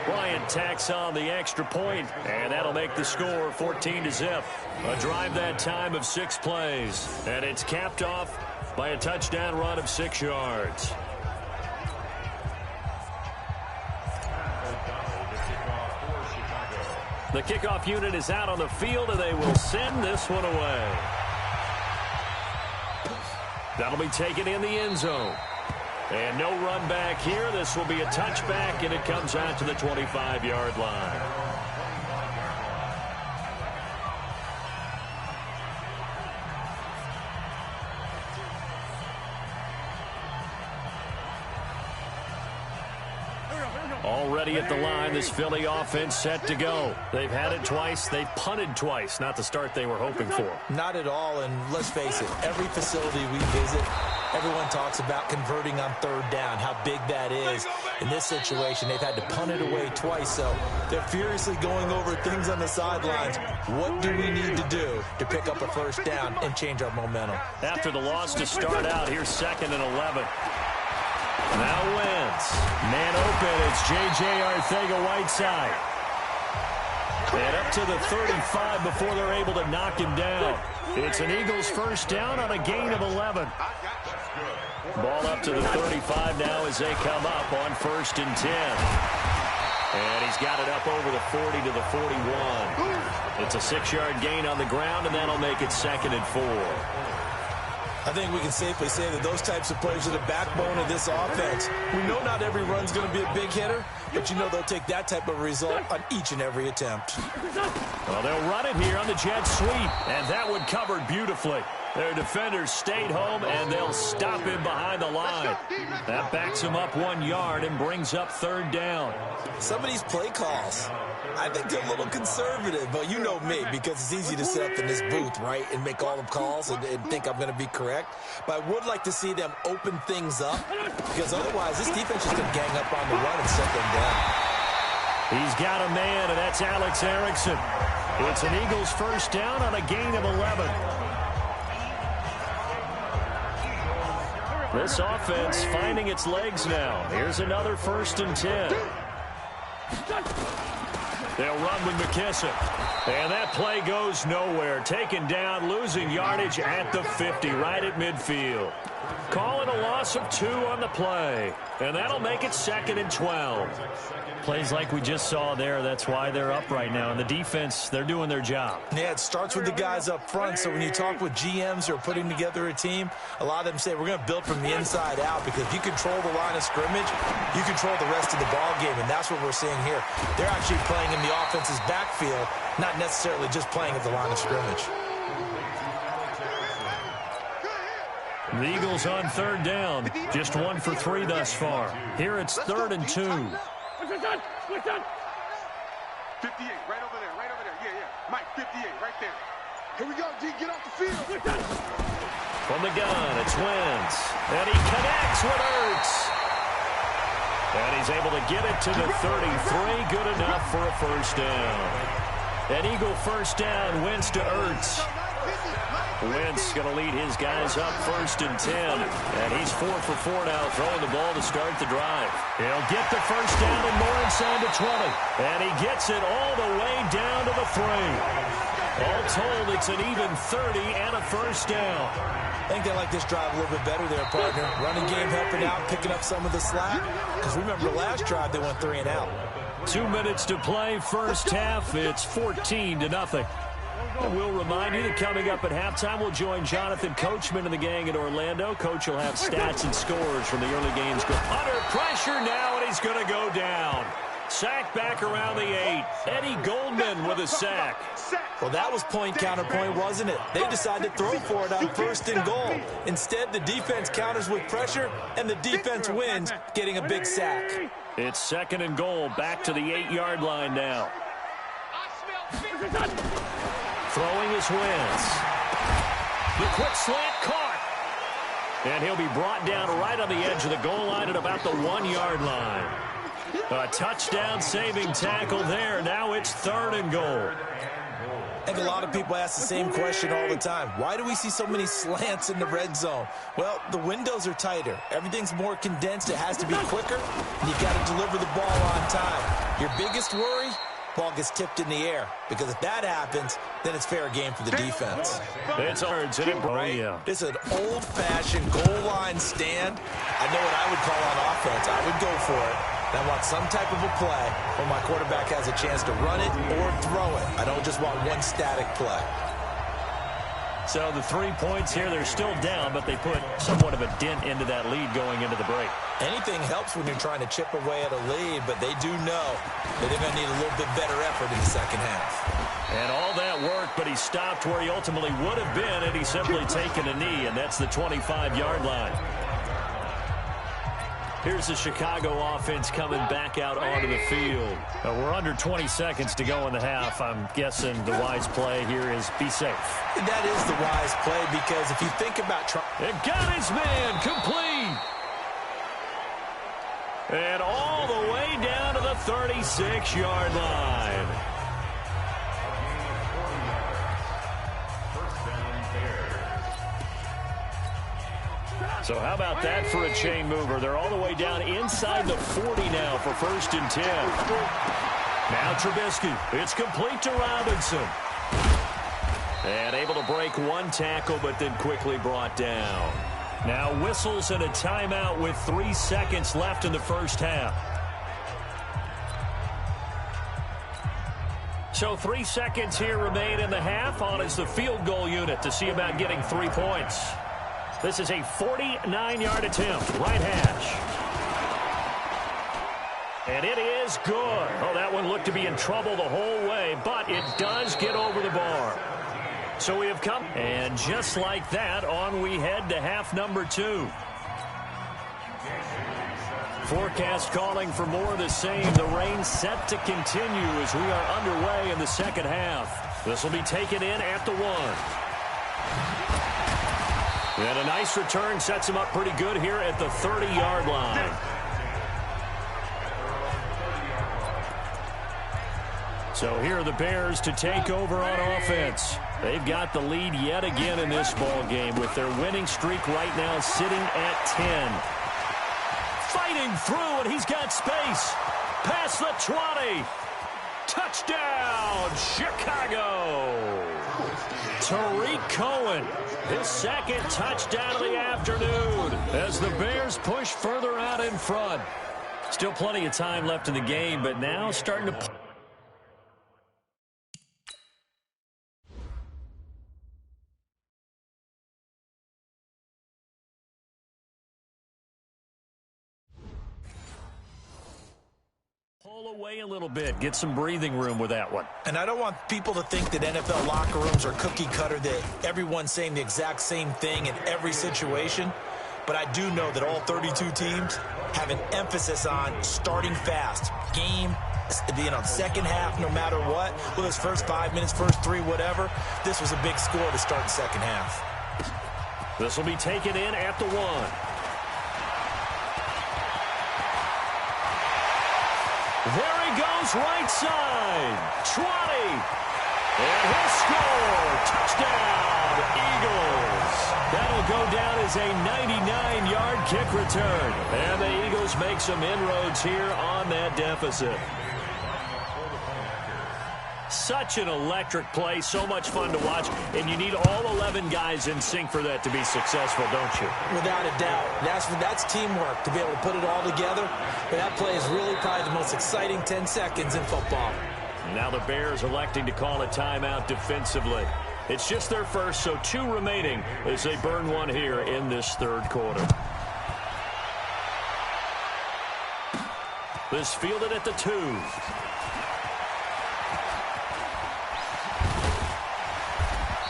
Bryant tacks on the extra point, and that'll make the score 14-0. A drive that time of 6 plays, and it's capped off by a touchdown run of 6 yards. The kickoff unit is out on the field, and they will send this one away. That'll be taken in the end zone. And no run back here. This will be a touchback, and it comes out to the 25-yard line. ready at the line. This Philly offense set to go. They've had it twice. They've punted twice. Not the start they were hoping for. Not at all, and let's face it, every facility we visit, everyone talks about converting on third down, how big that is. In this situation, they've had to punt it away twice, so they're furiously going over things on the sidelines. What do we need to do to pick up a first down and change our momentum? After the loss to start out, here's 2nd and 11. Now Wentz. Man open, it's J.J. Arcega-Whiteside. And up to the 35 before they're able to knock him down. It's an Eagles first down on a gain of 11. Ball up to the 35 now as they come up on 1st and 10. And he's got it up over the 40 to the 41. It's a 6-yard gain on the ground, and that'll make it 2nd and 4. I think we can safely say that those types of plays are the backbone of this offense. We know not every run's going to be a big hitter, but you know they'll take that type of result on each and every attempt. Well, they'll run it here on the jet sweep, and that one covered beautifully. Their defenders stayed home, and they'll stop him behind the line. That backs him up 1 yard and brings up 3rd down. Some of these play calls, I think they're a little conservative, but you know me, because it's easy to sit up in this booth, right, and make all the calls and think I'm going to be correct. But I would like to see them open things up, because otherwise this defense is going to gang up on the run and shut them down. He's got a man, and that's Alex Erickson. It's an Eagles first down on a gain of 11. This offense finding its legs now. Here's another 1st and 10. They'll run with McKissick. And that play goes nowhere. Taken down, losing yardage at the 50, right at midfield. Calling a loss of 2 on the play. And that'll make it 2nd and 12. Plays like we just saw there, that's why they're up right now. And the defense, they're doing their job. Yeah, it starts with the guys up front. So when you talk with GMs who are putting together a team, a lot of them say we're going to build from the inside out, because if you control the line of scrimmage, you control the rest of the ball game, and that's what we're seeing here. They're actually playing in the offense's backfield, not necessarily just playing at the line of scrimmage. The Eagles on 3rd down, just 1 for 3 thus far. Here it's 3rd and 2. 58, right over there, right over there. Yeah, yeah. Mike, 58, right there. Here we go, D, get off the field. From the gun, it's Wentz. And he connects with Ertz. And he's able to get it to the 33. Good enough for a first down. An Eagle first down, Wentz to Ertz. Wentz going to lead his guys up 1st and 10. And he's 4 for 4 now, throwing the ball to start the drive. He'll get the first down and more inside the 20. And he gets it all the way down to the 3. All told, it's an even 30 and a first down. I think they like this drive a little bit better there, partner. Running game helping out, picking up some of the slack. Because remember, the last drive, they went 3 and out. 2 minutes to play, first half. It's 14-0. And we'll remind you that coming up at halftime, we'll join Jonathan Coachman and the gang in Orlando. Coach will have stats and scores from the early games. Under pressure now, and he's going to go down. Sack back around the 8. Eddie Goldman with a sack. Well, that was point counterpoint, wasn't it? They decided to throw for it on 1st and goal. Instead, the defense counters with pressure, and the defense wins, getting a big sack. It's 2nd and goal, back to the 8-yard line now. Throwing is Wentz. The quick slant caught. And he'll be brought down right on the edge of the goal line at about the 1-yard line. A touchdown-saving tackle there. Now it's 3rd and goal. I think a lot of people ask the same question all the time. Why do we see so many slants in the red zone? Well, the windows are tighter. Everything's more condensed. It has to be quicker, and you've got to deliver the ball on time. Your biggest worry? Ball gets tipped in the air, because if that happens, then it's fair game for the defense. It's It's an old-fashioned goal line stand. I know what I would call on offense. I would go for it. I want some type of a play where my quarterback has a chance to run it or throw it. I don't just want one static play. So the 3 points here, they're still down, but they put somewhat of a dent into that lead going into the break. Anything helps when you're trying to chip away at a lead, but they do know that they're going to need a little bit better effort in the second half. And all that work, but he stopped where he ultimately would have been, and he's simply taken a knee, and that's the 25-yard line. Here's the Chicago offense coming back out onto the field. We're under 20 seconds to go in the half. I'm guessing the wise play here is be safe. That is the wise play because if you think about it got his man complete. And all the way down to the 36-yard line. So how about that for a chain mover? They're all the way down inside the 40 now for 1st and 10. Now Trubisky. It's complete to Robinson. And able to break one tackle, but then quickly brought down. Now whistles and a timeout with 3 seconds left in the first half. So 3 seconds here remain in the half. On is the field goal unit to see about getting 3 points. This is a 49-yard attempt. Right hash. And it is good. Oh, that one looked to be in trouble the whole way, but it does get over the bar. So we have come, and just like that, on we head to half number 2. Forecast calling for more of the same. The rain set to continue as we are underway in the second half. This will be taken in at the 1. And a nice return sets him up pretty good here at the 30-yard line. So here are the Bears to take over on offense. They've got the lead yet again in this ball game with their winning streak right now sitting at 10. Fighting through, and he's got space. Past the 20. Touchdown, Chicago. Tariq Cohen, his second touchdown of the afternoon as the Bears push further out in front. Still plenty of time left in the game, but now starting to... pull away a little bit, get some breathing room with that one. And I don't want people to think that NFL locker rooms are cookie cutter, that everyone's saying the exact same thing in every situation. But I do know that all 32 teams have an emphasis on starting fast. Game, second half, no matter what. Whether it's first 5 minutes, first 3, whatever. This was a big score to start the second half. This will be taken in at the 1. There he goes, right side. 20. And he'll score. Touchdown, Eagles. That'll go down as a 99-yard kick return. And the Eagles make some inroads here on that deficit. Such an electric play, so much fun to watch, and you need all 11 guys in sync for that to be successful, don't you? Without a doubt. That's teamwork, to be able to put it all together. But that play is really probably the most exciting 10 seconds in football. Now the Bears electing to call a timeout defensively. It's just their first, so 2 remaining as they burn one here in this third quarter. This fielded at the 2.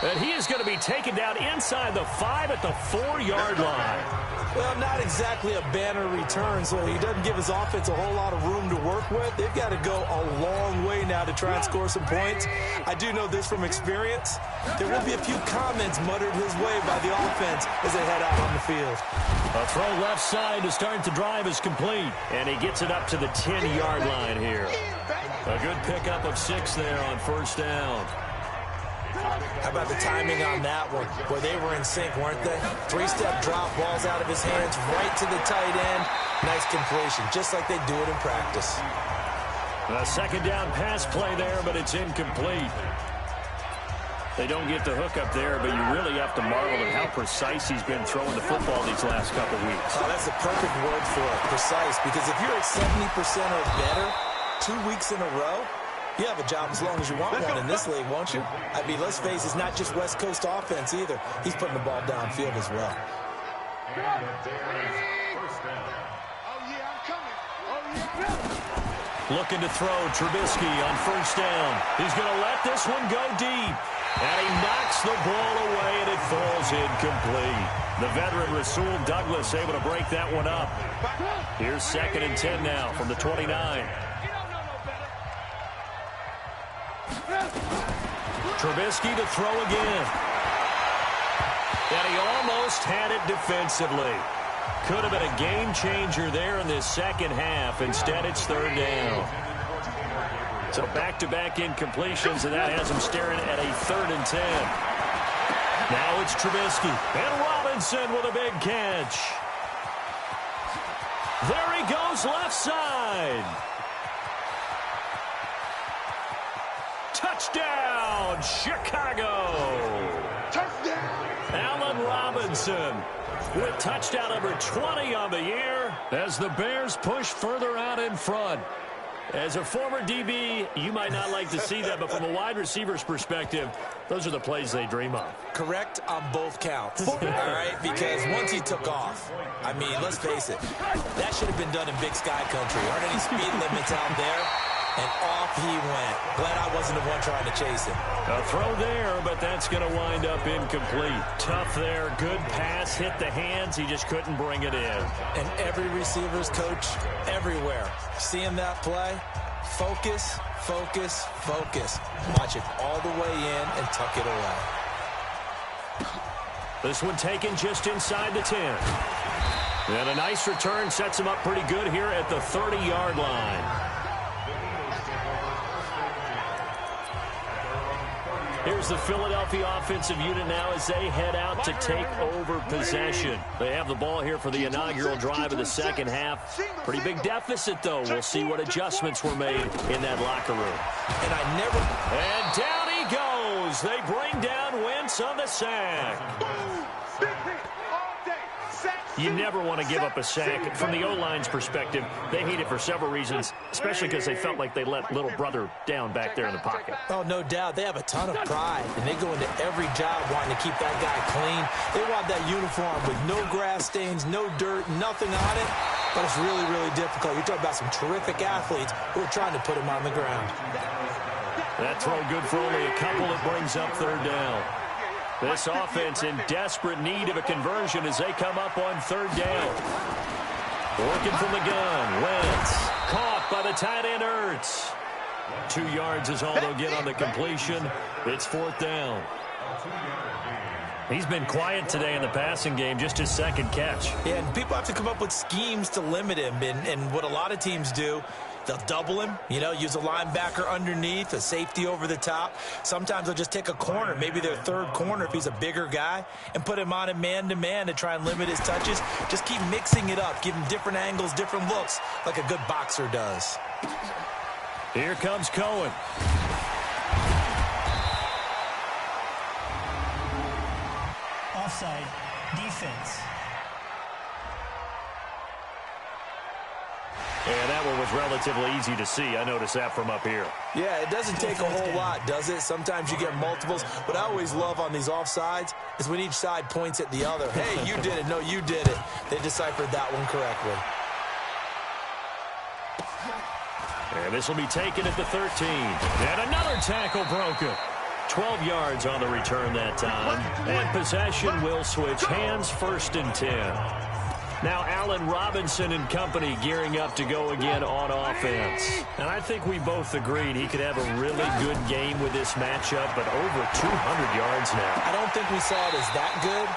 And he is going to be taken down inside the 5 at the 4-yard line. Well, not exactly a banner return, so he doesn't give his offense a whole lot of room to work with. They've got to go a long way now to try and score some points. I do know this from experience. There will be a few comments muttered his way by the offense as they head out on the field. A throw left side to start the drive is complete, and he gets it up to the 10-yard line here. A good pickup of 6 there on first down. How about the timing on that one? Where they were in sync, weren't they? 3-step drop, balls out of his hands, right to the tight end. Nice completion, just like they do it in practice. A second down pass play there, but it's incomplete. They don't get the hook up there, but you really have to marvel at how precise he's been throwing the football these last couple weeks. Oh, that's the perfect word for it, precise, because if you're at 70% or better 2 weeks in a row, you have a job as long as you want one in this league, won't you? I mean, let's face it, it's not just West Coast offense either. He's putting the ball downfield as well. Oh, yeah, I'm coming. Oh, yeah. Looking to throw. Trubisky on first down. He's going to let this one go deep. And he knocks the ball away, and it falls incomplete. The veteran Rasul Douglas able to break that one up. Here's 2nd and 10 now from the 29. Trubisky to throw again. And he almost had it defensively. Could have been a game changer there in this second half. Instead, it's 3rd down. So back-to-back incompletions, and that has him staring at a 3rd and 10. Now it's Trubisky. And Robinson with a big catch. There he goes left side. Touchdown, Chicago. Touchdown. Allen Robinson with touchdown number 20 on the year as the Bears push further out in front. As a former DB, you might not like to see that, but from a wide receiver's perspective, those are the plays they dream of. Correct on both counts, all right? Because once he took off, I mean, let's face it, that should have been done in Big Sky Country. Aren't any speed limits out there? And off he went. Glad I wasn't the one trying to chase him. A throw there, but that's going to wind up incomplete. Tough there. Good pass. Hit the hands. He just couldn't bring it in. And every receiver's coach everywhere. Seeing that play, focus, focus, focus. Watch it all the way in and tuck it away. This one taken just inside the 10. And a nice return sets him up pretty good here at the 30-yard line. Here's the Philadelphia offensive unit now as they head out to take over possession. They have the ball here for the inaugural drive of the second half. Pretty big deficit, though. We'll see what adjustments were made in that locker room. And down he goes. They bring down Wentz on the sack. You never want to give up a sack. From the O-line's perspective, they hate it for several reasons, especially because they felt like they let little brother down back there in the pocket. Oh, no doubt. They have a ton of pride, and they go into every job wanting to keep that guy clean. They want that uniform with no grass stains, no dirt, nothing on it, but it's really, really difficult. You're talking about some terrific athletes who are trying to put him on the ground. That throw good for only a couple. It brings up 3rd down. This offense in desperate need of a conversion as they come up on 3rd down. Working from the gun. Wentz caught by the tight end Ertz. 2 yards is all they'll get on the completion. It's 4th down. He's been quiet today in the passing game, just his 2nd catch. Yeah, and people have to come up with schemes to limit him. And what a lot of teams do, they'll double him, use a linebacker underneath, a safety over the top. Sometimes they'll just take a corner, maybe their 3rd corner if he's a bigger guy, and put him on a man-to-man to try and limit his touches. Just keep mixing it up, give him different angles, different looks, like a good boxer does. Here comes Cohen. Offside, defense. And that one was relatively easy to see. I noticed that from up here. Yeah, it doesn't take a whole lot, does it? Sometimes you get multiples. What I always love on these offsides is when each side points at the other. Hey, you did it. No, you did it. They deciphered that one correctly. And this will be taken at the 13. And another tackle broken. 12 yards on the return that time. And possession will switch hands, 1st and 10. Now Allen Robinson and company gearing up to go again on offense. And I think we both agreed he could have a really good game with this matchup, but over 200 yards now. I don't think we saw it as that good.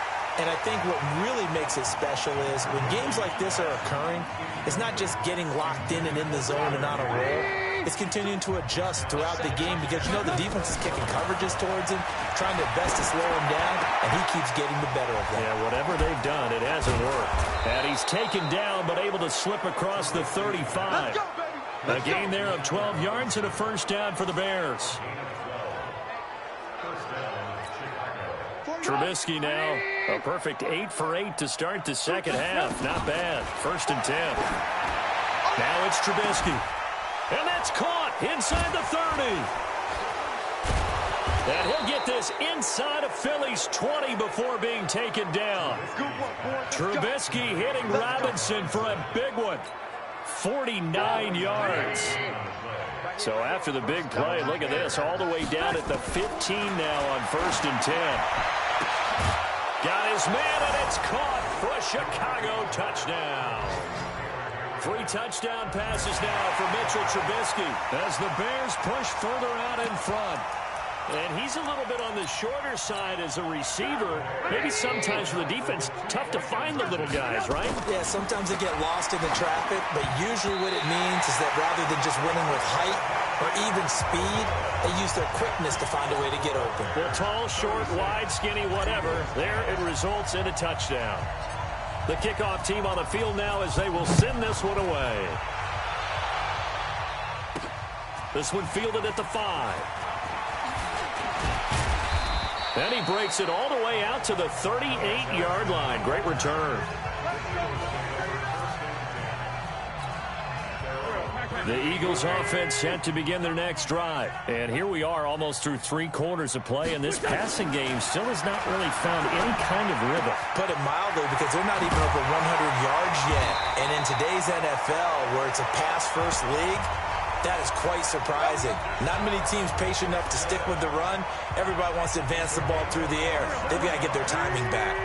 And I think what really makes it special is when games like this are occurring, it's not just getting locked in and in the zone and on a roll. It's continuing to adjust throughout the game because, the defense is kicking coverages towards him, trying their best to slow him down, and he keeps getting the better of them. Yeah, whatever they've done, it hasn't worked. And he's taken down but able to slip across the 35. A gain there of 12 yards and a 1st down for the Bears. Trubisky now, a perfect 8 for 8 to start the second half. Not bad. 1st and 10. Now it's Trubisky. And that's caught inside the 30. And he'll get this inside of Philly's 20 before being taken down. Trubisky hitting Robinson for a big one. 49 yards. So after the big play, look at this, all the way down at the 15 now on 1st and 10. Got his man, and it's caught for a Chicago touchdown. 3 touchdown passes now for Mitchell Trubisky as the Bears push further out in front. And he's a little bit on the shorter side as a receiver. Maybe sometimes for the defense, tough to find the little guys, right? Yeah, sometimes they get lost in the traffic, but usually what it means is that rather than just winning with height or even speed, they use their quickness to find a way to get open. Well, tall, short, wide, skinny, whatever, there it results in a touchdown. The kickoff team on the field now as they will send this one away. This one fielded at the 5. And he breaks it all the way out to the 38-yard line. Great return. The Eagles offense set to begin their next drive. And here we are almost through 3 quarters of play, and this passing game still has not really found any kind of rhythm. Put it mildly, because they're not even over 100 yards yet. And in today's NFL, where it's a pass-first league, that is quite surprising. Not many teams patient enough to stick with the run. Everybody wants to advance the ball through the air. They've got to get their timing back.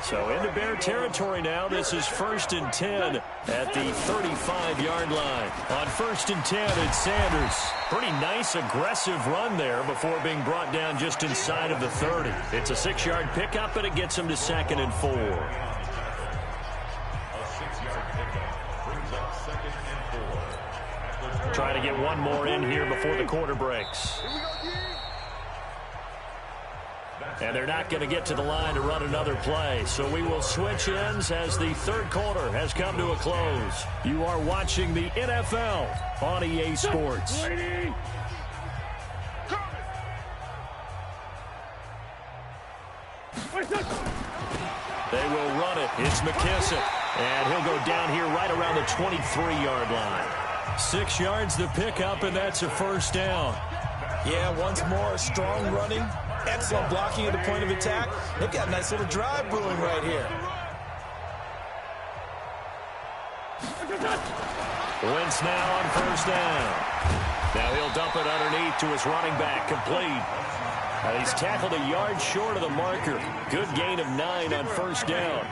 So into Bear territory now. This is 1st and 10 at the 35-yard line. On 1st and 10, it's Sanders. Pretty nice, aggressive run there before being brought down just inside of the 30. It's a 6-yard pickup, and it gets him to 2nd and 4. Trying to get one more in here before the quarter breaks. And they're not going to get to the line to run another play. So we will switch ends as the 3rd quarter has come to a close. You are watching the NFL on EA Sports. They will run it. It's McKissick. And he'll go down here right around the 23-yard line. 6 yards to pick up, and that's a 1st down. Yeah, once more, strong running, excellent blocking at the point of attack. They've got a nice little drive brewing right here. Wentz now on 1st down. Now he'll dump it underneath to his running back, complete. And he's tackled a yard short of the marker. Good gain of 9 on 1st down.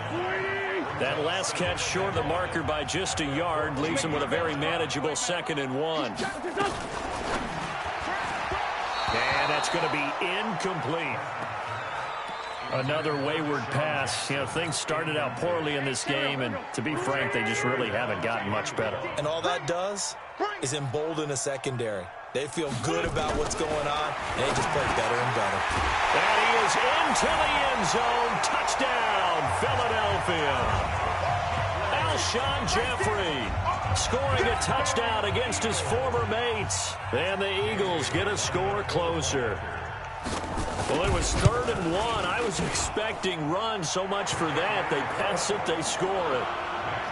That last catch short of the marker by just a yard leaves him with a very manageable 2nd and 1. And that's going to be incomplete. Another wayward pass. You know, things started out poorly in this game, and to be frank, they just really haven't gotten much better. And all that does is embolden a secondary. They feel good about what's going on, and they just play better and better. And he is into the end zone. Touchdown, Philadelphia. Alshon Jeffrey scoring a touchdown against his former mates. And the Eagles get a score closer. Well, it was 3rd and 1. I was expecting run so much for that. They pass it, they score it.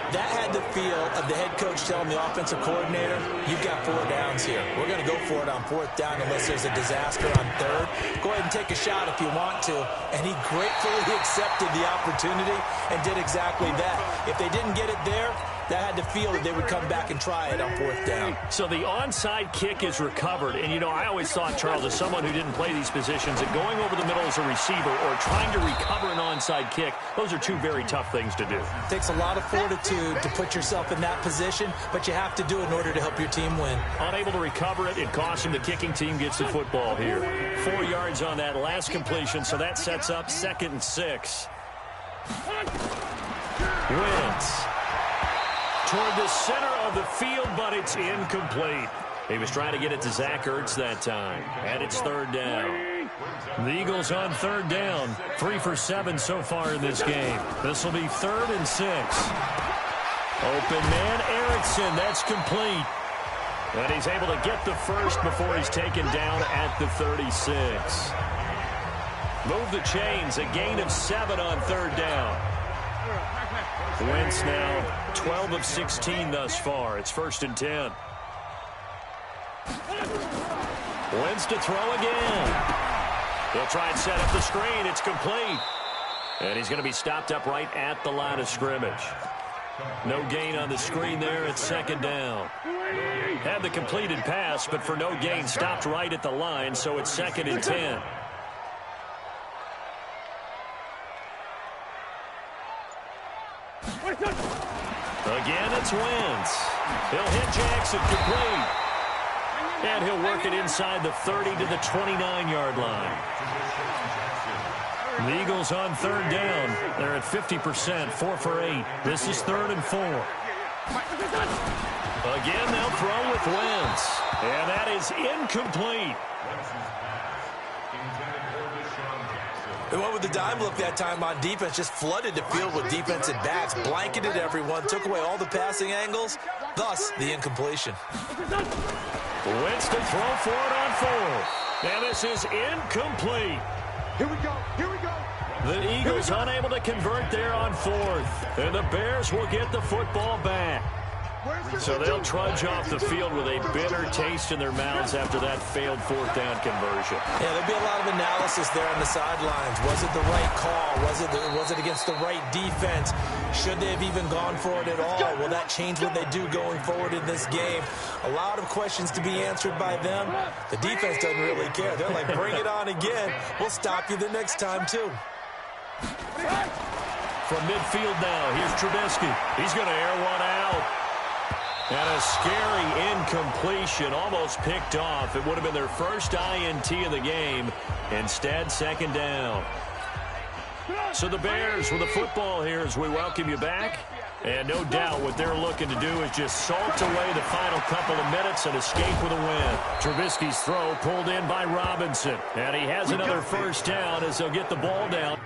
That had the feel of the head coach telling the offensive coordinator, you've got 4 downs here. We're going to go for it on 4th down unless there's a disaster on 3rd. Go ahead and take a shot if you want to. And he gratefully accepted the opportunity and did exactly that. If they didn't get it there, that had the feel that they would come back and try it on 4th down. So the onside kick is recovered. And, you know, I always thought, Charles, as someone who didn't play these positions, that going over the middle as a receiver or trying to recover an onside kick, those are 2 very tough things to do. It takes a lot of fortitude to put yourself in that position, but you have to do it in order to help your team win. Unable to recover it, it costs him. The kicking team gets the football here. 4 yards on that last completion, so that sets up 2nd and 6. Wentz toward the center of the field, but it's incomplete. He was trying to get it to Zach Ertz that time, and it's 3rd down. The Eagles on 3rd down, 3 for 7 so far in this game. This will be 3rd and 6. Open man, Erickson, that's complete. And he's able to get the first before he's taken down at the 36. Move the chains, a gain of 7 on 3rd down. Wentz now 12 of 16 thus far. It's 1st and 10. Wentz to throw again. He'll try and set up the screen. It's complete. And he's going to be stopped up right at the line of scrimmage. No gain on the screen there. It's second down. Had the completed pass, but for no gain, stopped right at the line, so it's 2nd and 10. Again, it's Wentz. He'll hit Jackson complete. And he'll work it inside the 30 to the 29-yard line. The Eagles on 3rd down. They're at 50%, 4 for 8. This is 3rd and 4. Again, they'll throw with Wentz. And that is incomplete. They went with the dime look that time on defense, just flooded the field with defensive backs, blanketed everyone, took away all the passing angles, thus the incompletion. Wentz to throw for it on 4th. And this is incomplete. Here we go. Here we go. The Eagles unable to convert there on 4th. And the Bears will get the football back. So they'll trudge off the field with a bitter taste in their mouths after that failed 4th down conversion. Yeah, there'll be a lot of analysis there on the sidelines. Was it the right call? Was it against the right defense? Should they have even gone for it at all? Will that change what they do going forward in this game? A lot of questions to be answered by them. The defense doesn't really care. They're like, bring it on again. We'll stop you the next time, too. From midfield now, here's Trubisky. He's going to air one out. And a scary incompletion, almost picked off. It would have been their first INT of the game. Instead, 2nd down. So the Bears with the football here as we welcome you back. And no doubt what they're looking to do is just salt away the final couple of minutes and escape with a win. Trubisky's throw pulled in by Robinson. And he has another first down as they'll get the ball down.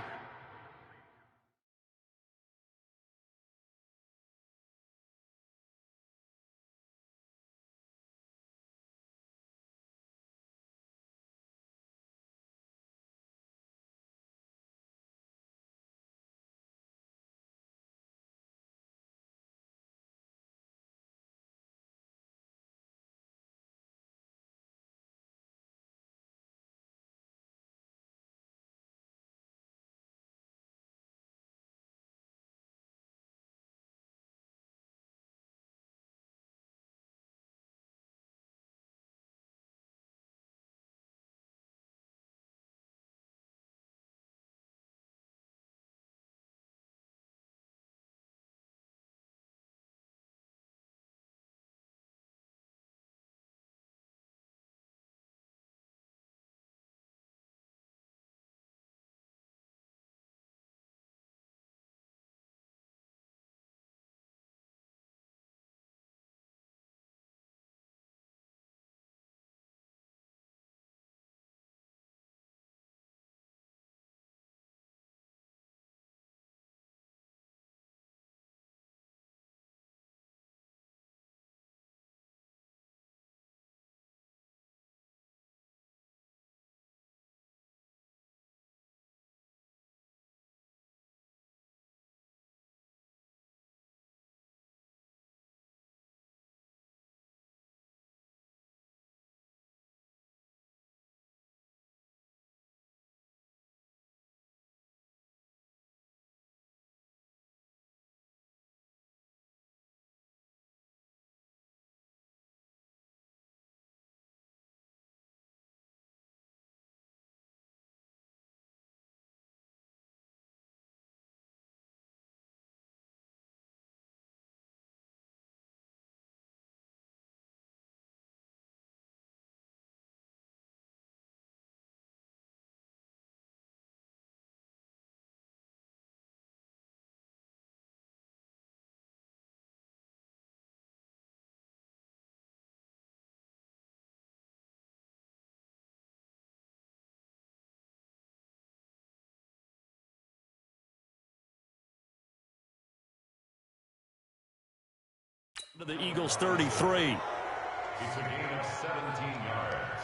To the Eagles 33. It's a gain of 17 yards.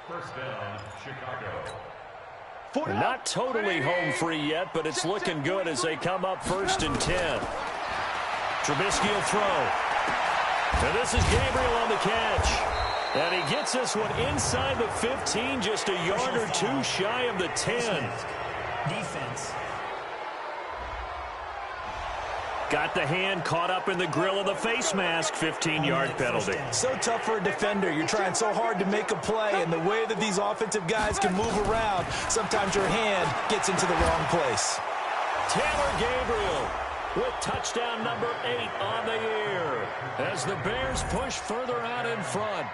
First down, Chicago. Not totally home free yet, but it's looking good as they come up 1st and 10. Trubisky will throw. And this is Gabriel on the catch. And he gets this one inside the 15, just a yard or two shy of the 10. Defense. Got the hand caught up in the grill of the face mask. 15-yard penalty. So tough for a defender. You're trying so hard to make a play, and the way that these offensive guys can move around, sometimes your hand gets into the wrong place. Taylor Gabriel with touchdown number 8 on the year as the Bears push further out in front.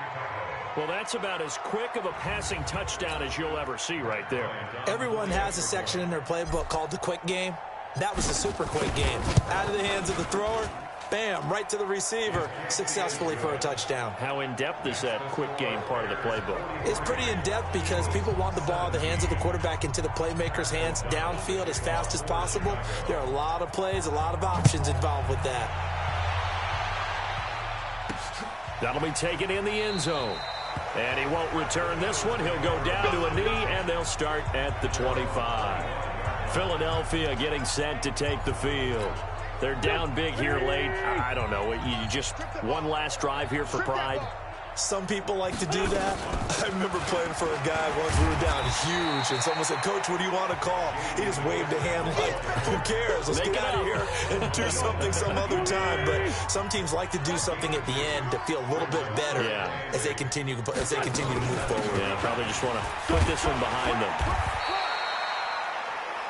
Well, that's about as quick of a passing touchdown as you'll ever see right there. Everyone has a section in their playbook called the quick game. That was a super quick game. Out of the hands of the thrower, bam, right to the receiver, successfully for a touchdown. How in-depth is that quick game part of the playbook? It's pretty in-depth because people want the ball in the hands of the quarterback into the playmaker's hands downfield as fast as possible. There are a lot of plays, a lot of options involved with that. That'll be taken in the end zone. And he won't return this one. He'll go down to a knee, and they'll start at the 25. Philadelphia getting set to take the field. They're down big here late. I don't know. You just one last drive here for pride? Some people like to do that. I remember playing for a guy once. We were down huge, and someone said, "Coach, what do you want to call?" He just waved a hand like, who cares? Let's get out of here and do something some other time. But some teams like to do something at the end to feel a little bit better as they continue to move forward. Yeah, probably just want to put this one behind them.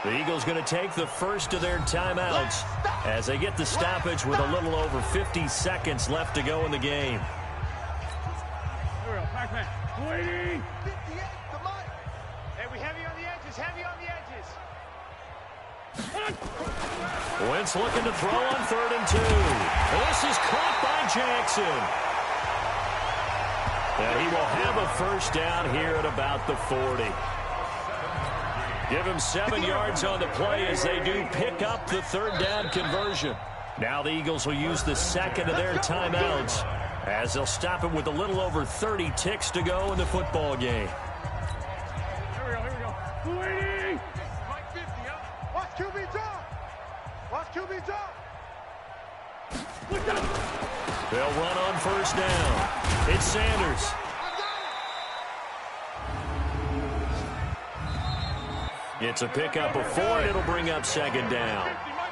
The Eagles going to take the first of their timeouts as they get the stoppage with a little over 50 seconds left to go in the game. Waiting. 58, come on. Hey, we heavy on the edges, heavy on the edges. Wentz looking to throw on 3rd and 2. This is caught by Jackson. And he will have a first down here at about the 40. Give him 7 yards on the play as they do pick up the 3rd down conversion. Now the Eagles will use the second of their timeouts as they'll stop it with a little over 30 ticks to go in the football game. Here we go. Waiting. Mike 50, huh? Watch QB drop. Watch QB drop. They'll run on 1st down. It's Sanders. It's a pickup of 4, and it'll bring up 2nd down.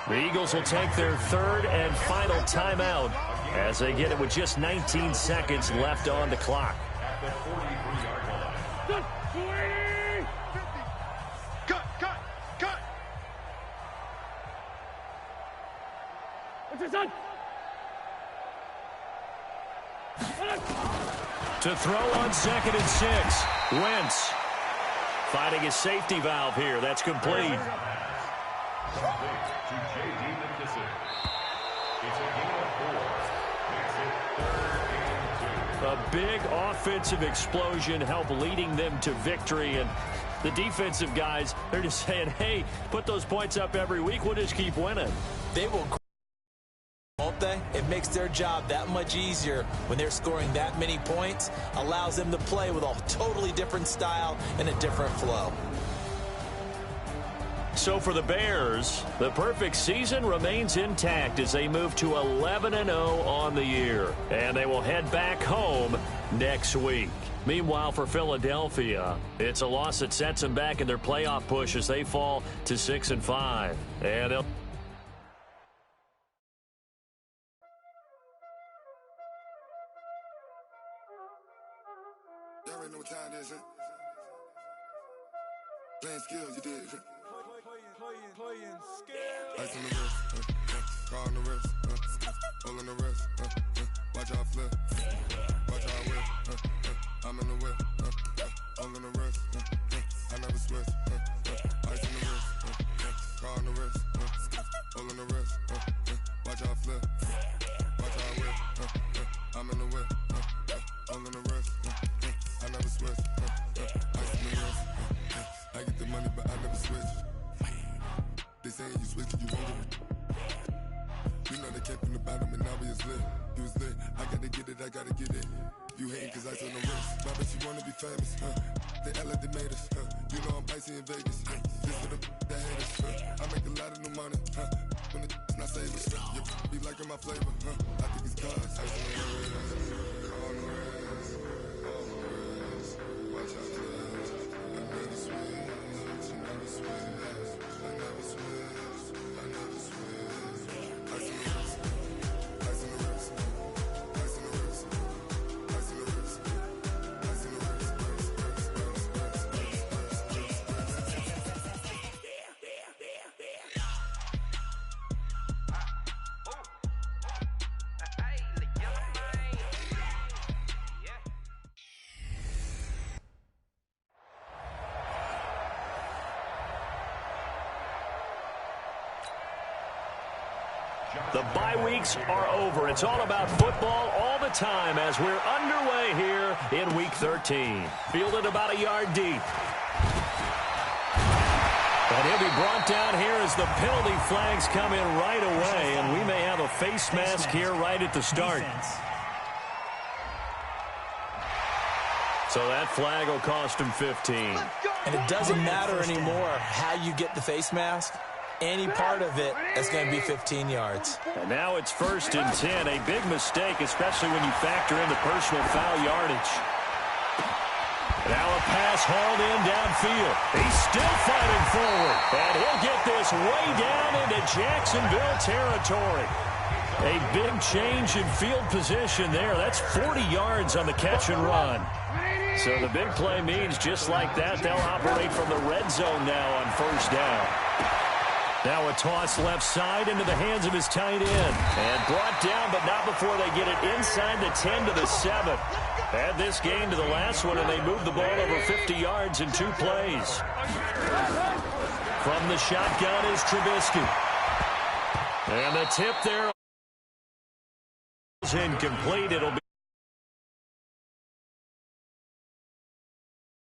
The Eagles will take their 3rd and final timeout as they get it with just 19 seconds left on the clock. Cut. What's this on? To throw on 2nd and 6. Wentz finding his safety valve here. That's complete. A big offensive explosion helped leading them to victory, and the defensive guys, they're just saying, hey, put those points up every week. We'll just keep winning. They will, won't they? It makes their job that much easier when they're scoring that many points, allows them to play with a totally different style and a different flow. So for the Bears, the perfect season remains intact as they move to 11-0 on the year. And they will head back home next week. Meanwhile, for Philadelphia, it's a loss that sets them back in their playoff push as they fall to 6-5. And they'll... Y'all already know what time it is, huh? Playing skills, you did. Playing skills. Ice on the wrist, car on the wrist, hole in the wrist, watch out flip, watch out whip, I'm in the whip, hole in the wrist, I never switch, ice on the wrist, car on the wrist, hole in the wrist, watch out flip, watch out whip, I'm in the whip, hole in the wrist, I never switch, ice on the wrist, I get the money but I never switch. They saying you switch it, you won't get it. You know they came from the bottom and now we is lit. You was lit, I gotta get it, I gotta get it. You hating cause I on the wrist. Why bet you wanna be famous, They act like they made us, You know I'm icy in Vegas, This for the that hate us, I make a lot of new money, When the not savers, You be liking my flavor, I think it's cause ice on the wrist, on the wrist, on the wrist. Watch out, I never switch, I never switch. I never switch, I never switch. I see The bye weeks are over. It's all about football all the time as we're underway here in Week 13. Fielded about a yard deep. And he'll be brought down here as the penalty flags come in right away, and we may have a face mask here right at the start. So that flag will cost him 15. And it doesn't matter anymore how you get the face mask. Any part of it is going to be 15 yards. And now it's 1st and 10. A big mistake, especially when you factor in the personal foul yardage. Now a pass hauled in downfield. He's still fighting forward. And he'll get this way down into Jacksonville territory. A big change in field position there. That's 40 yards on the catch and run. So the big play means just like that, they'll operate from the red zone now on 1st down. Now a toss left side into the hands of his tight end. And brought down, but not before they get it inside the 10 to the 7. Add this game to the last one, and they moved the ball over 50 yards in 2 plays. From the shotgun is Trubisky. And the tip there is incomplete. It'll be